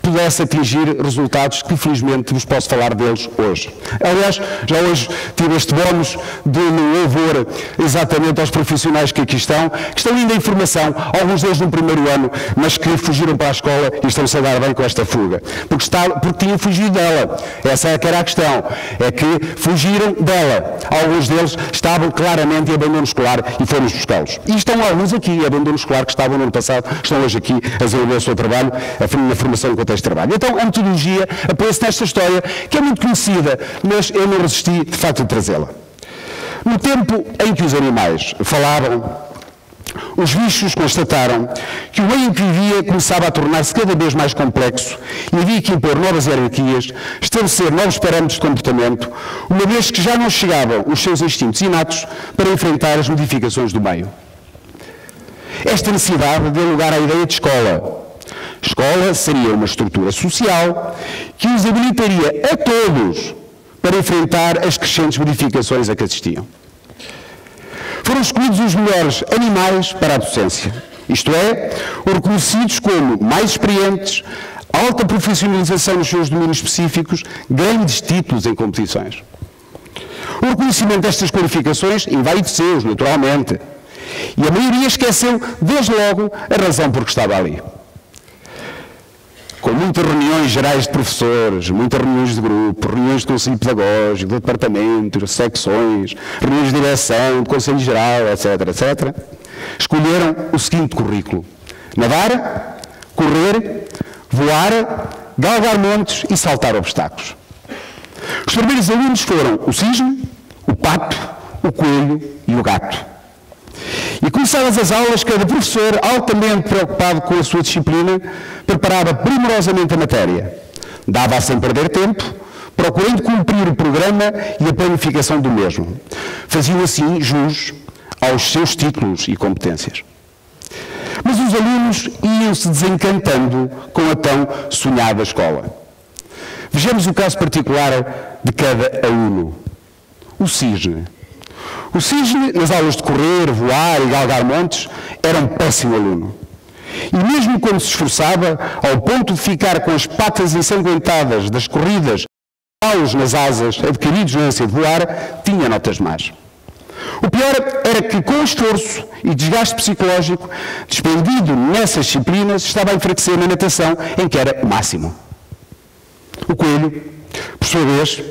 Speaker 3: pudesse atingir resultados que felizmente vos posso falar deles hoje. Aliás, já hoje tive este bónus de louvor exatamente aos profissionais que aqui estão, que estão ainda em formação, alguns deles no primeiro ano, mas que fugiram para a escola e estão-se a dar bem com esta fuga. Porque tinham fugido dela. Essa é que era a questão. É que fugiram dela. Alguns deles estavam claramente em abandono escolar e foram buscá-los. E estão alguns aqui em abandono escolar que estavam no ano passado, estão hoje aqui a desenvolver o seu trabalho, na formação enquanto este trabalho. Então, a metodologia apoia-se nesta história, que é muito conhecida, mas eu não resisti, de facto, a trazê-la. No tempo em que os animais falavam, Os bichos constataram que o meio em que vivia começava a tornar-se cada vez mais complexo e havia que impor novas hierarquias, estabelecer novos parâmetros de comportamento, uma vez que já não chegavam os seus instintos inatos para enfrentar as modificações do meio. Esta necessidade deu lugar à ideia de escola. Escola seria uma estrutura social que os habilitaria a todos para enfrentar as crescentes modificações a que assistiam. Foram escolhidos os melhores animais para a docência, isto é, os reconhecidos como mais experientes, alta profissionalização nos seus domínios específicos, grandes títulos em competições. O reconhecimento destas qualificações envaideceu-os, naturalmente, e a maioria esqueceu, desde logo, a razão por que estava ali. Com muitas reuniões gerais de professores, muitas reuniões de grupo, reuniões de conselho pedagógico, de departamentos, secções, reuniões de direção, de conselho geral, etc., escolheram o seguinte currículo: nadar, correr, voar, galgar montes e saltar obstáculos. Os primeiros alunos foram o cisne, o pato, o coelho e o gato. E começadas as aulas, cada professor, altamente preocupado com a sua disciplina, preparava primorosamente a matéria. Dava-a sem perder tempo, procurando cumprir o programa e a planificação do mesmo. Faziam assim jus aos seus títulos e competências. Mas os alunos iam-se desencantando com a tão sonhada escola. Vejamos o caso particular de cada aluno. O cisne. O cisne, nas aulas de correr, voar e galgar montes, era um péssimo aluno. E mesmo quando se esforçava, ao ponto de ficar com as patas ensanguentadas das corridas, paus nas asas adquiridos na ânsia de voar, tinha notas más. O pior era que, com o esforço e desgaste psicológico despendido nessas disciplinas, estava a enfraquecer na natação, em que era o máximo. O coelho, por sua vez,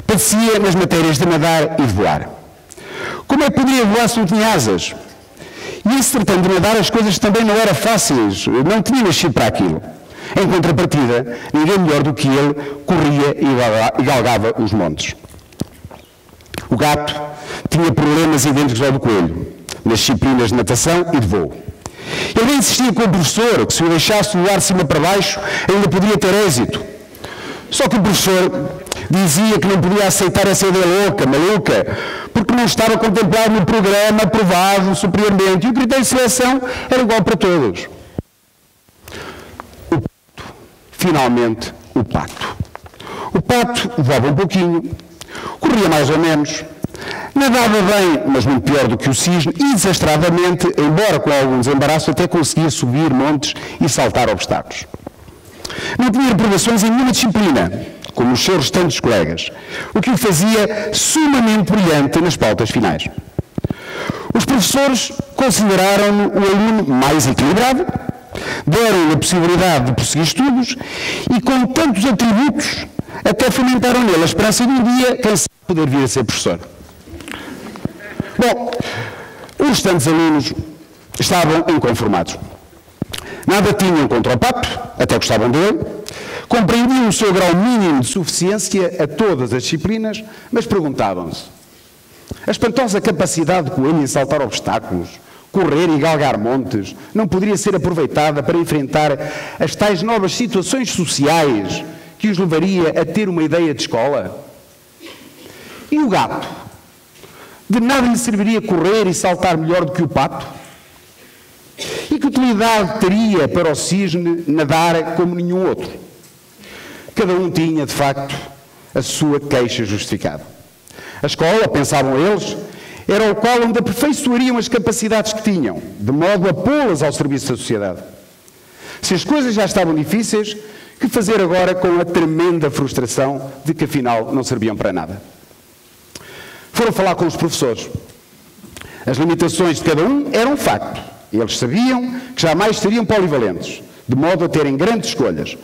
Speaker 3: padecia nas matérias de nadar e de voar. Como é que poderia voar se não tinha asas? E em se tratando de nadar, as coisas também não eram fáceis, não tinha nascido para aquilo. Em contrapartida, ninguém melhor do que ele corria e galgava os montes. O gato tinha problemas idênticos ao do coelho, nas disciplinas de natação e de voo. Ele insistia com o professor que, se o deixasse voar de cima para baixo, ainda poderia ter êxito. Só que o professor dizia que não podia aceitar essa ideia louca, maluca, porque não estava contemplado no programa aprovado superiormente. E o critério de seleção era igual para todos. O pato. Finalmente, o pato. O pato voava um pouquinho, corria mais ou menos, nadava bem, mas muito pior do que o cisne, e desastradamente, embora com algum desembaraço, até conseguia subir montes e saltar obstáculos. Não tinha reprovações em nenhuma disciplina, como os seus restantes colegas, o que o fazia sumamente brilhante nas pautas finais. Os professores consideraram-no o aluno mais equilibrado, deram-lhe a possibilidade de prosseguir estudos e, com tantos atributos, até fomentaram nele a esperança de um dia, quem sabe, poder vir a ser professor. Bom, os restantes alunos estavam inconformados. Nada tinham contra o pato, até gostavam dele, compreendiam o seu grau mínimo de suficiência a todas as disciplinas, mas perguntavam-se: a espantosa capacidade de coelho em saltar obstáculos, correr e galgar montes, não poderia ser aproveitada para enfrentar as tais novas situações sociais que os levaria a ter uma ideia de escola? E o gato? De nada lhe serviria correr e saltar melhor do que o pato? E que utilidade teria para o cisne nadar como nenhum outro? Cada um tinha, de facto, a sua queixa justificada. A escola, pensavam eles, era o local onde aperfeiçoariam as capacidades que tinham, de modo a pô-las ao serviço da sociedade. Se as coisas já estavam difíceis, que fazer agora com a tremenda frustração de que, afinal, não serviam para nada? Foram falar com os professores. As limitações de cada um eram um facto. Eles sabiam que jamais seriam polivalentes, de modo a terem grandes escolhas.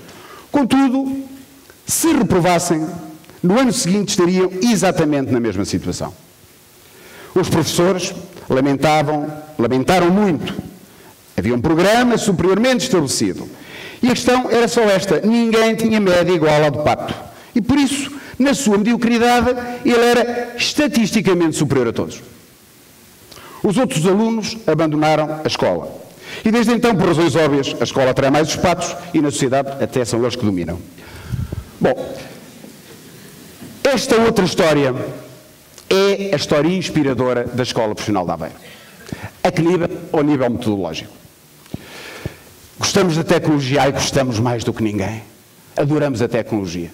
Speaker 3: Contudo, se reprovassem, no ano seguinte estariam exatamente na mesma situação. Os professores lamentaram muito. Havia um programa superiormente estabelecido. E a questão era só esta: ninguém tinha média igual à do pato. E por isso, na sua mediocridade, ele era estatisticamente superior a todos. Os outros alunos abandonaram a escola. E desde então, por razões óbvias, a escola terá mais os patos e na sociedade até são eles que dominam. Bom, esta outra história é a história inspiradora da Escola Profissional de Aveiro. A que nível? Ao nível metodológico. Gostamos da tecnologia e gostamos mais do que ninguém. Adoramos a tecnologia.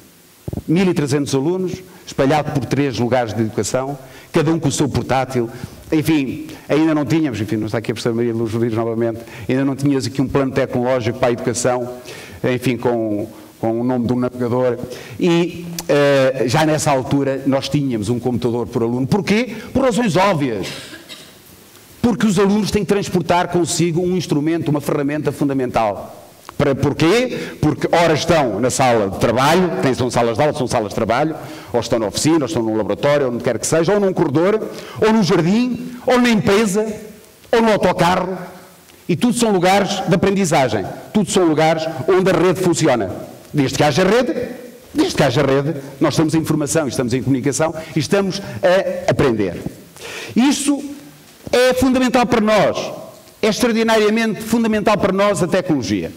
Speaker 3: 1.300 alunos, espalhados por 3 lugares de educação, cada um com o seu portátil. Enfim, ainda não tínhamos, enfim, não está aqui a professora Maria Luz Rodrigues novamente, ainda não tínhamos aqui um plano tecnológico para a educação, enfim, com o nome de um navegador. E já nessa altura nós tínhamos um computador por aluno. Porquê? Por razões óbvias. Porque os alunos têm que transportar consigo um instrumento, uma ferramenta fundamental. Porquê? Porque ora estão na sala de trabalho, são salas de aula, são salas de trabalho, ou estão na oficina, ou estão num laboratório, ou onde quer que seja, ou num corredor, ou num jardim, ou na empresa, ou no autocarro. E tudo são lugares de aprendizagem. Tudo são lugares onde a rede funciona. Desde que haja rede, nós estamos em informação, estamos em comunicação e estamos a aprender. Isso é fundamental para nós. É extraordinariamente fundamental para nós a tecnologia.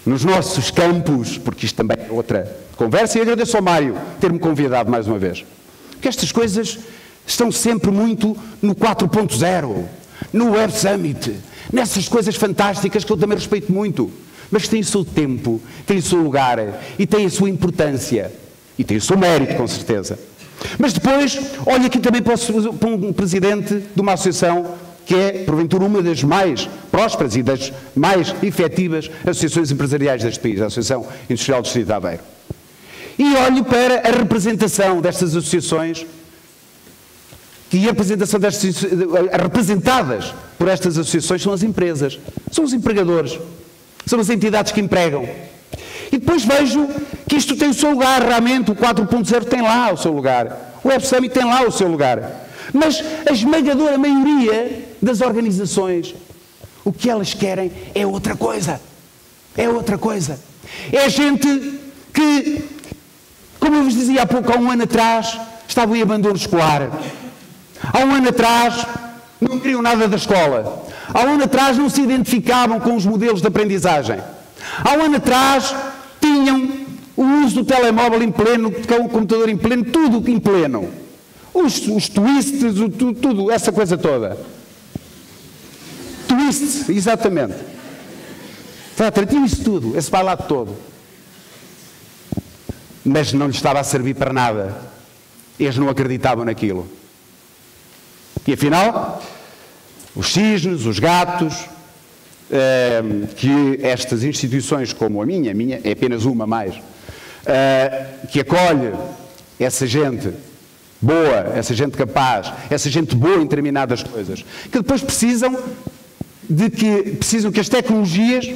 Speaker 3: Nos nossos campos, porque isto também é outra conversa, e agradeço ao Mário ter-me convidado mais uma vez. Porque estas coisas estão sempre muito no 4.0, no Web Summit, nessas coisas fantásticas que eu também respeito muito, mas que têm o seu tempo, têm o seu lugar e têm a sua importância e têm o seu mérito, com certeza. Mas depois, olha aqui também para um presidente de uma associação que é, porventura, uma das mais prósperas e das mais efetivas associações empresariais deste país, a Associação Industrial do Distrito de Aveiro. E olho para a representação destas associações, e a representação representadas por estas associações são as empresas, são os empregadores, são as entidades que empregam. E depois vejo que isto tem o seu lugar, realmente, o 4.0 tem lá o seu lugar, o Web Summit tem lá o seu lugar. Mas a esmagadora maioria das organizações, o que elas querem é outra coisa. É outra coisa. É gente que, como eu vos dizia há pouco, há um ano atrás, estava em abandono escolar. Há um ano atrás, não queriam nada da escola. Há um ano atrás, não se identificavam com os modelos de aprendizagem. Há um ano atrás, tinham o uso do telemóvel em pleno, com o computador em pleno, tudo em pleno. Os twists, tudo, essa coisa toda. Twists, exatamente. Tinha isso tudo, esse bailado todo. Mas não lhes estava a servir para nada. Eles não acreditavam naquilo. E afinal, os cisnes, os gatos, que estas instituições como a minha é apenas uma mais, que acolhe essa gente boa, essa gente capaz, essa gente boa em determinadas coisas, que depois precisam que as tecnologias,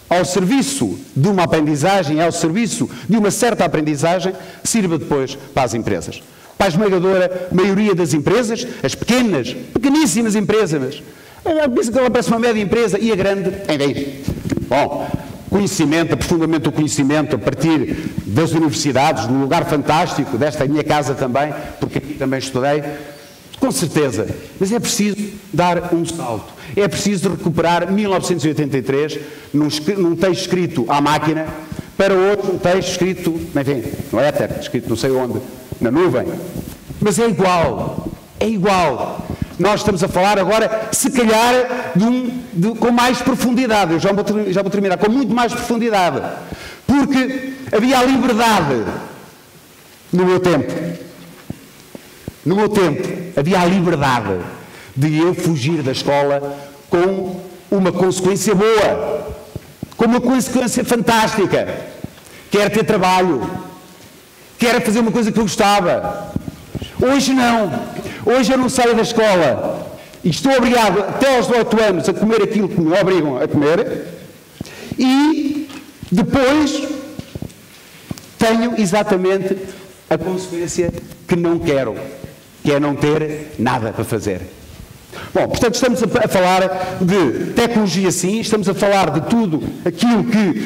Speaker 3: ao serviço de uma aprendizagem, ao serviço de uma certa aprendizagem, sirva depois para as empresas. Para a esmagadora maioria das empresas, as pequeníssimas empresas, ela parece uma média empresa e a grande, enfim. Bom, conhecimento, aprofundamento do conhecimento a partir das universidades, num lugar fantástico, desta minha casa também, porque aqui também estudei, com certeza. Mas é preciso dar um salto. É preciso recuperar 1983, num texto escrito à máquina, para outro um texto escrito, enfim, no éter, escrito não sei onde, na nuvem. Mas é igual. É igual. Nós estamos a falar agora, se calhar, com mais profundidade. Eu já vou terminar, com muito mais profundidade. Porque havia a liberdade no meu tempo. No meu tempo, havia a liberdade de eu fugir da escola com uma consequência boa, com uma consequência fantástica, que era ter trabalho, que era fazer uma coisa que eu gostava. Hoje não. Hoje eu não saio da escola e estou obrigado até aos 18 anos a comer aquilo que me obrigam a comer e depois tenho exatamente a consequência que não quero, que é não ter nada para fazer. Bom, portanto, estamos a falar de tecnologia sim, estamos a falar de tudo aquilo que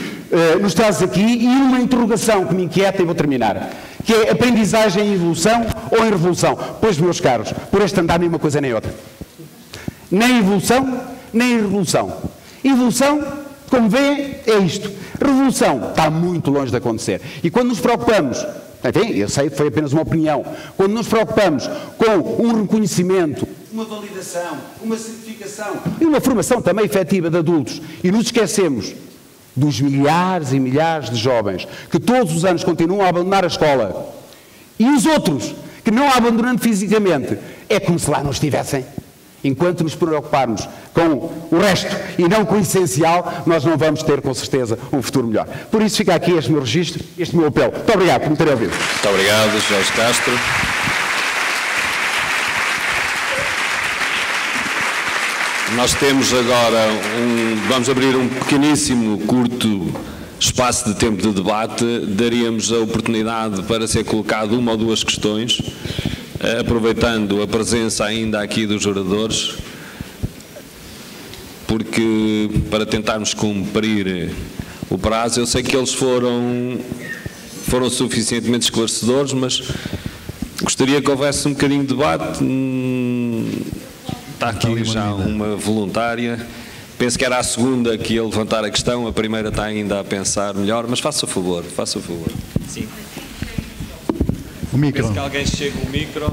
Speaker 3: nos traz aqui, e uma interrogação que me inquieta, e vou terminar, que é aprendizagem em evolução ou em revolução? Pois, meus caros, por este andar nem uma coisa nem outra. Nem evolução, nem revolução. Evolução, como vê, é isto. Revolução está muito longe de acontecer. E quando nos preocupamos, enfim, eu sei que foi apenas uma opinião, quando nos preocupamos com um reconhecimento, uma validação, uma certificação e uma formação também efetiva de adultos, e nos esquecemos dos milhares e milhares de jovens que todos os anos continuam a abandonar a escola, e os outros que não a abandonando fisicamente, é como se lá não estivessem. Enquanto nos preocuparmos com o resto e não com o essencial, nós não vamos ter, com certeza, um futuro melhor. Por isso fica aqui este meu registro, este meu apelo. Muito obrigado por me terem ouvido.
Speaker 4: Muito obrigado, Jorge Castro. Nós temos agora vamos abrir um pequeníssimo, curto espaço de tempo de debate. Daríamos a oportunidade para ser colocado uma ou duas questões, aproveitando a presença ainda aqui dos oradores, porque para tentarmos cumprir o prazo, eu sei que eles foram suficientemente esclarecedores, mas gostaria que houvesse um bocadinho de debate. Está aqui já uma voluntária, penso que era a segunda que ia levantar a questão, a primeira está ainda a pensar melhor, mas faça o favor, faça o favor.
Speaker 5: Sim.
Speaker 1: O micro.
Speaker 5: Penso que alguém chega o micro.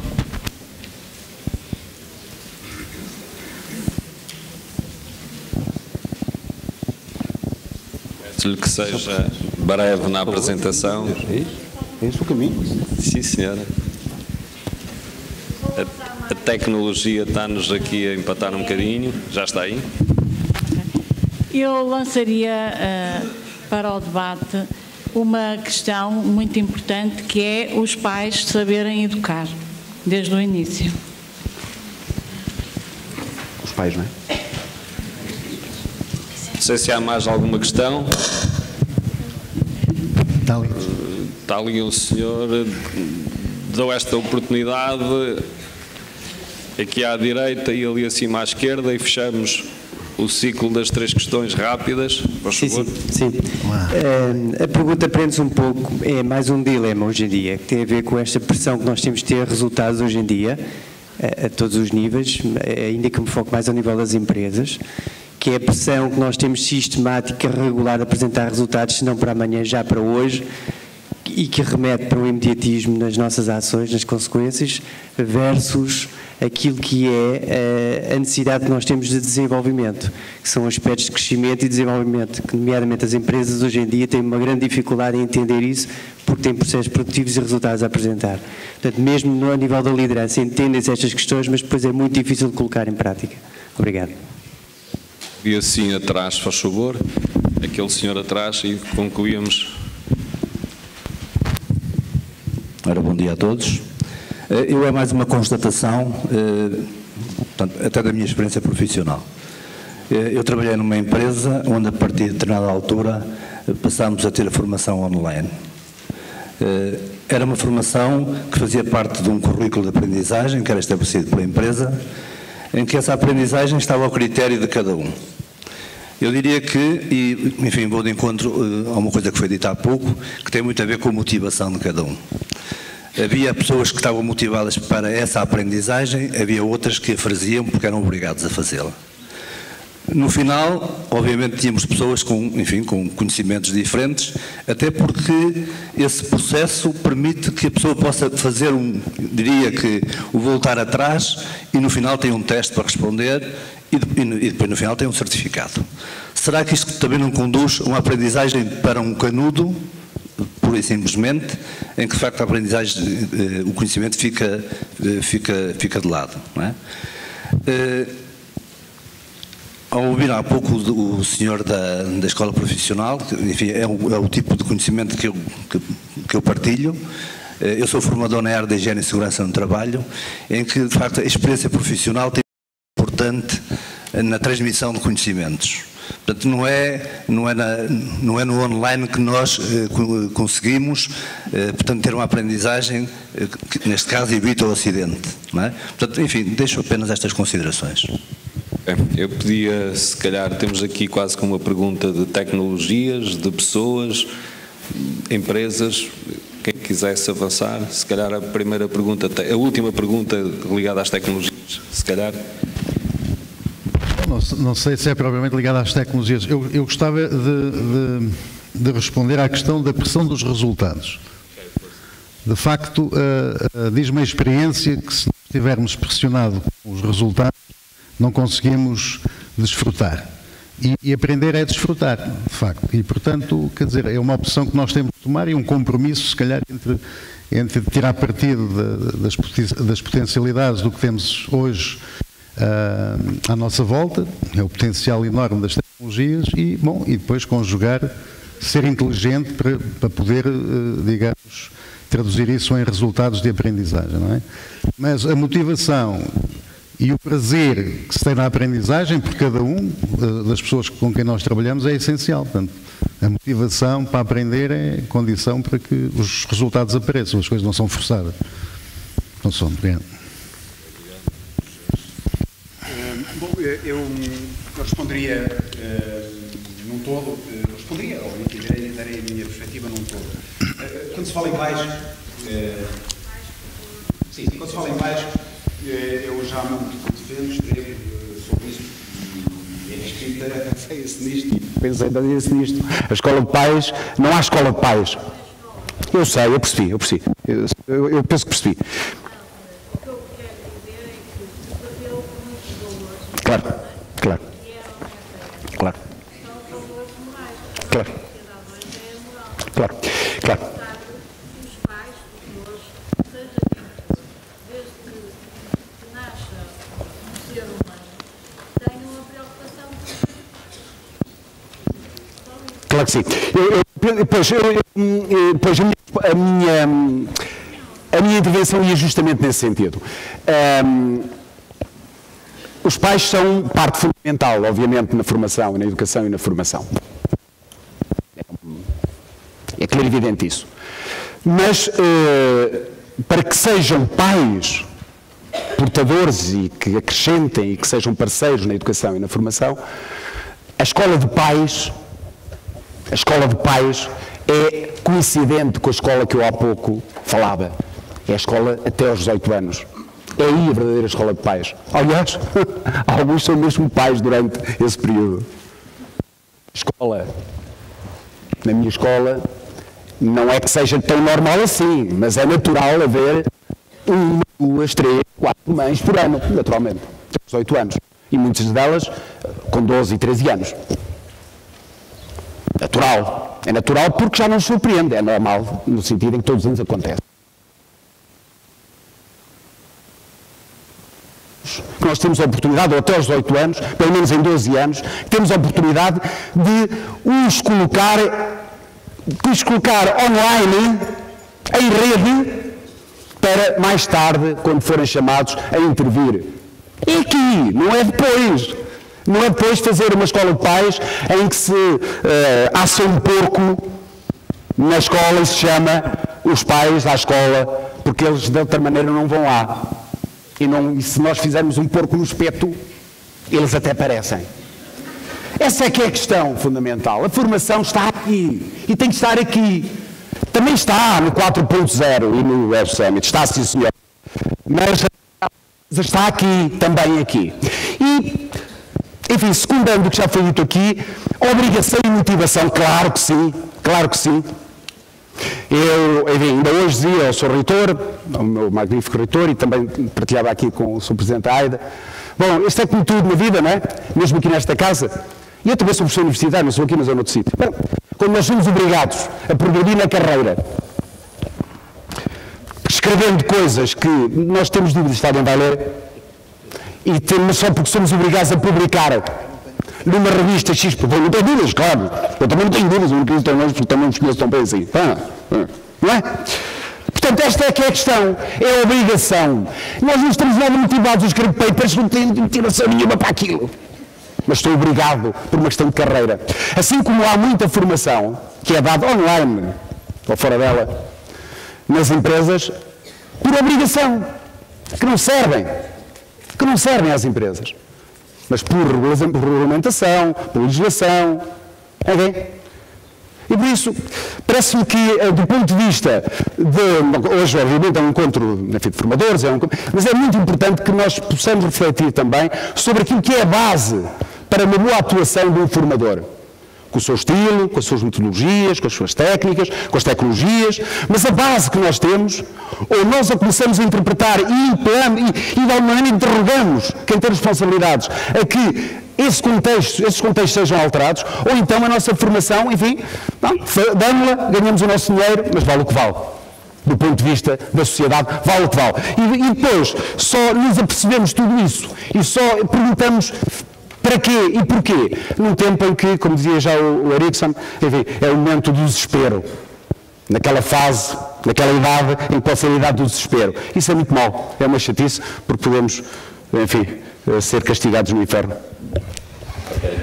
Speaker 4: Peço-lhe que seja breve na apresentação.
Speaker 3: É isso o caminho?
Speaker 4: Sim, senhora. A tecnologia está-nos aqui a empatar um bocadinho. Já está aí?
Speaker 6: Eu lançaria para o debate uma questão muito importante, que é os pais saberem educar desde o início.
Speaker 3: Os pais, não é?
Speaker 4: Não sei se há mais alguma questão. Está ali um senhor, dou esta oportunidade aqui à direita e ali acima à esquerda, e fechamos o ciclo das três questões rápidas. Por favor.
Speaker 7: Sim. A pergunta prende-se um pouco, é mais um dilema hoje em dia, que tem a ver com esta pressão que nós temos de ter resultados hoje em dia, a todos os níveis, ainda que me foque mais ao nível das empresas, que é a pressão que nós temos sistemática, regular, de apresentar resultados, se não para amanhã, já para hoje, e que remete para o imediatismo nas nossas ações, nas consequências, versus aquilo que é a necessidade que nós temos de desenvolvimento, que são aspectos de crescimento e desenvolvimento, que nomeadamente as empresas hoje em dia têm uma grande dificuldade em entender isso, porque têm processos produtivos e resultados a apresentar. Portanto, mesmo no nível da liderança, entendem-se estas questões, mas depois é muito difícil de colocar em prática. Obrigado.
Speaker 4: E assim atrás, faz favor, aquele senhor atrás, e concluíamos.
Speaker 8: Ora, bom dia a todos. Eu é mais uma constatação, portanto, até da minha experiência profissional. Eu trabalhei numa empresa onde, a partir de determinada altura, passámos a ter a formação online. Era uma formação que fazia parte de um currículo de aprendizagem que era estabelecido pela empresa, em que essa aprendizagem estava ao critério de cada um. Eu diria que, e enfim, vou de encontro a uma coisa que foi dita há pouco, que tem muito a ver com a motivação de cada um. Havia pessoas que estavam motivadas para essa aprendizagem, havia outras que a faziam porque eram obrigados a fazê-la. No final, obviamente, tínhamos pessoas com, enfim, com conhecimentos diferentes, até porque esse processo permite que a pessoa possa fazer diria que o voltar atrás, e no final tem um teste para responder, e depois no final tem um certificado. Será que isto também não conduz a uma aprendizagem para um canudo, pura e simplesmente, em que de facto a aprendizagem, o conhecimento fica de lado, não é? Ao ouvir há pouco o senhor da escola profissional, enfim, é o tipo de conhecimento que eu partilho. Eu sou formador na área da higiene e segurança no trabalho, em que de facto a experiência profissional tem importante na transmissão de conhecimentos. Portanto, não é no online que nós conseguimos, portanto, ter uma aprendizagem que, neste caso, evita o acidente. Não é? Portanto, enfim, deixo apenas estas considerações.
Speaker 4: Eu podia, se calhar, temos aqui quase como uma pergunta de tecnologias, de pessoas, empresas. Quem quisesse avançar, se calhar a primeira pergunta, a última pergunta ligada às tecnologias, se calhar.
Speaker 1: Não sei se é propriamente ligado às tecnologias. Eu gostava de responder à questão da pressão dos resultados. De facto, diz-me a experiência que se estivermos pressionados com os resultados, não conseguimos desfrutar. E aprender é desfrutar, de facto. E, portanto, quer dizer, é uma opção que nós temos de tomar e um compromisso, se calhar, entre tirar partido das potencialidades do que temos hoje à nossa volta, é o potencial enorme das tecnologias e depois conjugar, ser inteligente para poder, digamos, traduzir isso em resultados de aprendizagem, não é? Mas a motivação e o prazer que se tem na aprendizagem por cada um das pessoas com quem nós trabalhamos é essencial. Portanto, a motivação para aprender é condição para que os resultados apareçam, as coisas não são forçadas. Não são, obrigado.
Speaker 5: Bom, eu responderia num todo, obviamente, darei a minha perspectiva num todo. Quando se fala em pais, quando se fala em pais, eu já há muito tempo escrevo sobre isso e a escrita pensei-se nisto.
Speaker 3: Pensei-se nisto. A escola de pais, não há escola de pais. Eu sei, eu percebi. Eu penso que percebi. Claro. Claro que sim. A minha intervenção ia justamente nesse sentido. Os pais são parte fundamental, obviamente, na formação, na educação e na formação. É claro e evidente isso. Mas, para que sejam pais portadores e que acrescentem e que sejam parceiros na educação e na formação, a escola de pais é coincidente com a escola que eu há pouco falava. É a escola até aos 18 anos. É aí a verdadeira escola de pais. Aliás, alguns são mesmo pais durante esse período. Na minha escola, não é que seja tão normal assim, mas é natural haver 1, 2, 3, 4 mães por ano, naturalmente, até aos 18 anos. E muitas delas com 12 e 13 anos. Natural. É natural porque já não surpreende, é normal, no sentido em que todos os anos acontece. Nós temos a oportunidade, ou até aos 18 anos, pelo menos em 12 anos, temos a oportunidade de os colocar online, em rede, para mais tarde, quando forem chamados a intervir. É aqui, não é depois. Não é depois fazer uma escola de pais em que se assa um porco na escola e se chama os pais à escola, porque eles de outra maneira não vão lá. E se nós fizermos um porco no espeto, eles até parecem. Essa é que é a questão fundamental. A formação está aqui e tem que estar aqui. Também está no 4.0 e no Web Summit, está sim senhor. Mas está aqui, também aqui. E, enfim, secundando o que já foi dito aqui, obrigação e motivação, claro que sim, claro que sim. Eu, enfim, ainda hoje dizia, eu sou reitor, o meu magnífico reitor, e também partilhava aqui com o Sr. Presidente da AIDA. Bom, isto é como tudo na vida, não é? Mesmo aqui nesta casa. E eu também sou professor universitário, não sou aqui, mas é noutro sítio. Bom, quando nós somos obrigados a progredir na carreira, escrevendo coisas que nós temos dúvidas se alguém vai ler, e temos só porque somos obrigados a publicar numa revista X, porque eu não tenho dúvidas, claro. Eu também não tenho dúvidas, eu não quis ter longe porque também nos conheço tão bem assim. Não é? Portanto, esta é que é a questão, é a obrigação. Nós não estamos nada motivados a escrever papers, não temos motivação nenhuma para aquilo. mas estou obrigado por uma questão de carreira. Assim como há muita formação que é dada online, ou fora dela, nas empresas, por obrigação, que não servem às empresas, mas por regulamentação, por legislação, ok? E por isso, parece-me que, do ponto de vista de, hoje obviamente é um encontro, enfim, de formadores, mas é muito importante que nós possamos refletir também sobre aquilo que é a base para uma boa atuação de um formador. Com o seu estilo, com as suas metodologias, com as suas técnicas, com as tecnologias, mas a base que nós temos, ou nós a começamos a interpretar e de alguma maneira interrogamos quem tem responsabilidades a que esses contextos sejam alterados, ou então a nossa formação, enfim, damos-la, ganhamos o nosso dinheiro, mas vale o que vale. Do ponto de vista da sociedade, vale o que vale. E depois, só nos apercebemos tudo isso e só perguntamos para quê e porquê? Num tempo em que, como dizia já o Erickson, enfim, é o momento do desespero. Naquela fase, naquela idade em que pode ser a idade do desespero. Isso é muito mau, é uma chatice, porque podemos, enfim, ser castigados no inferno.
Speaker 4: Okay.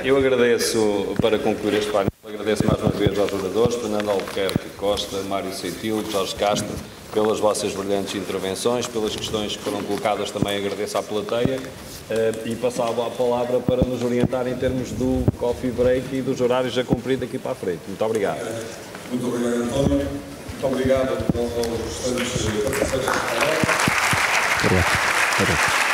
Speaker 4: Eu agradeço, para concluir este painel, agradeço mais uma vez aos oradores, Fernando Albuquerque Costa, Mário Ceitil, Jorge Castro, pelas vossas brilhantes intervenções, pelas questões que foram colocadas, também agradeço à plateia e passava a palavra para nos orientar em termos do coffee break e dos horários a cumprir daqui para a frente. Muito obrigado.
Speaker 9: Muito obrigado, António. Muito obrigado aos restantes participantes.
Speaker 3: Obrigado.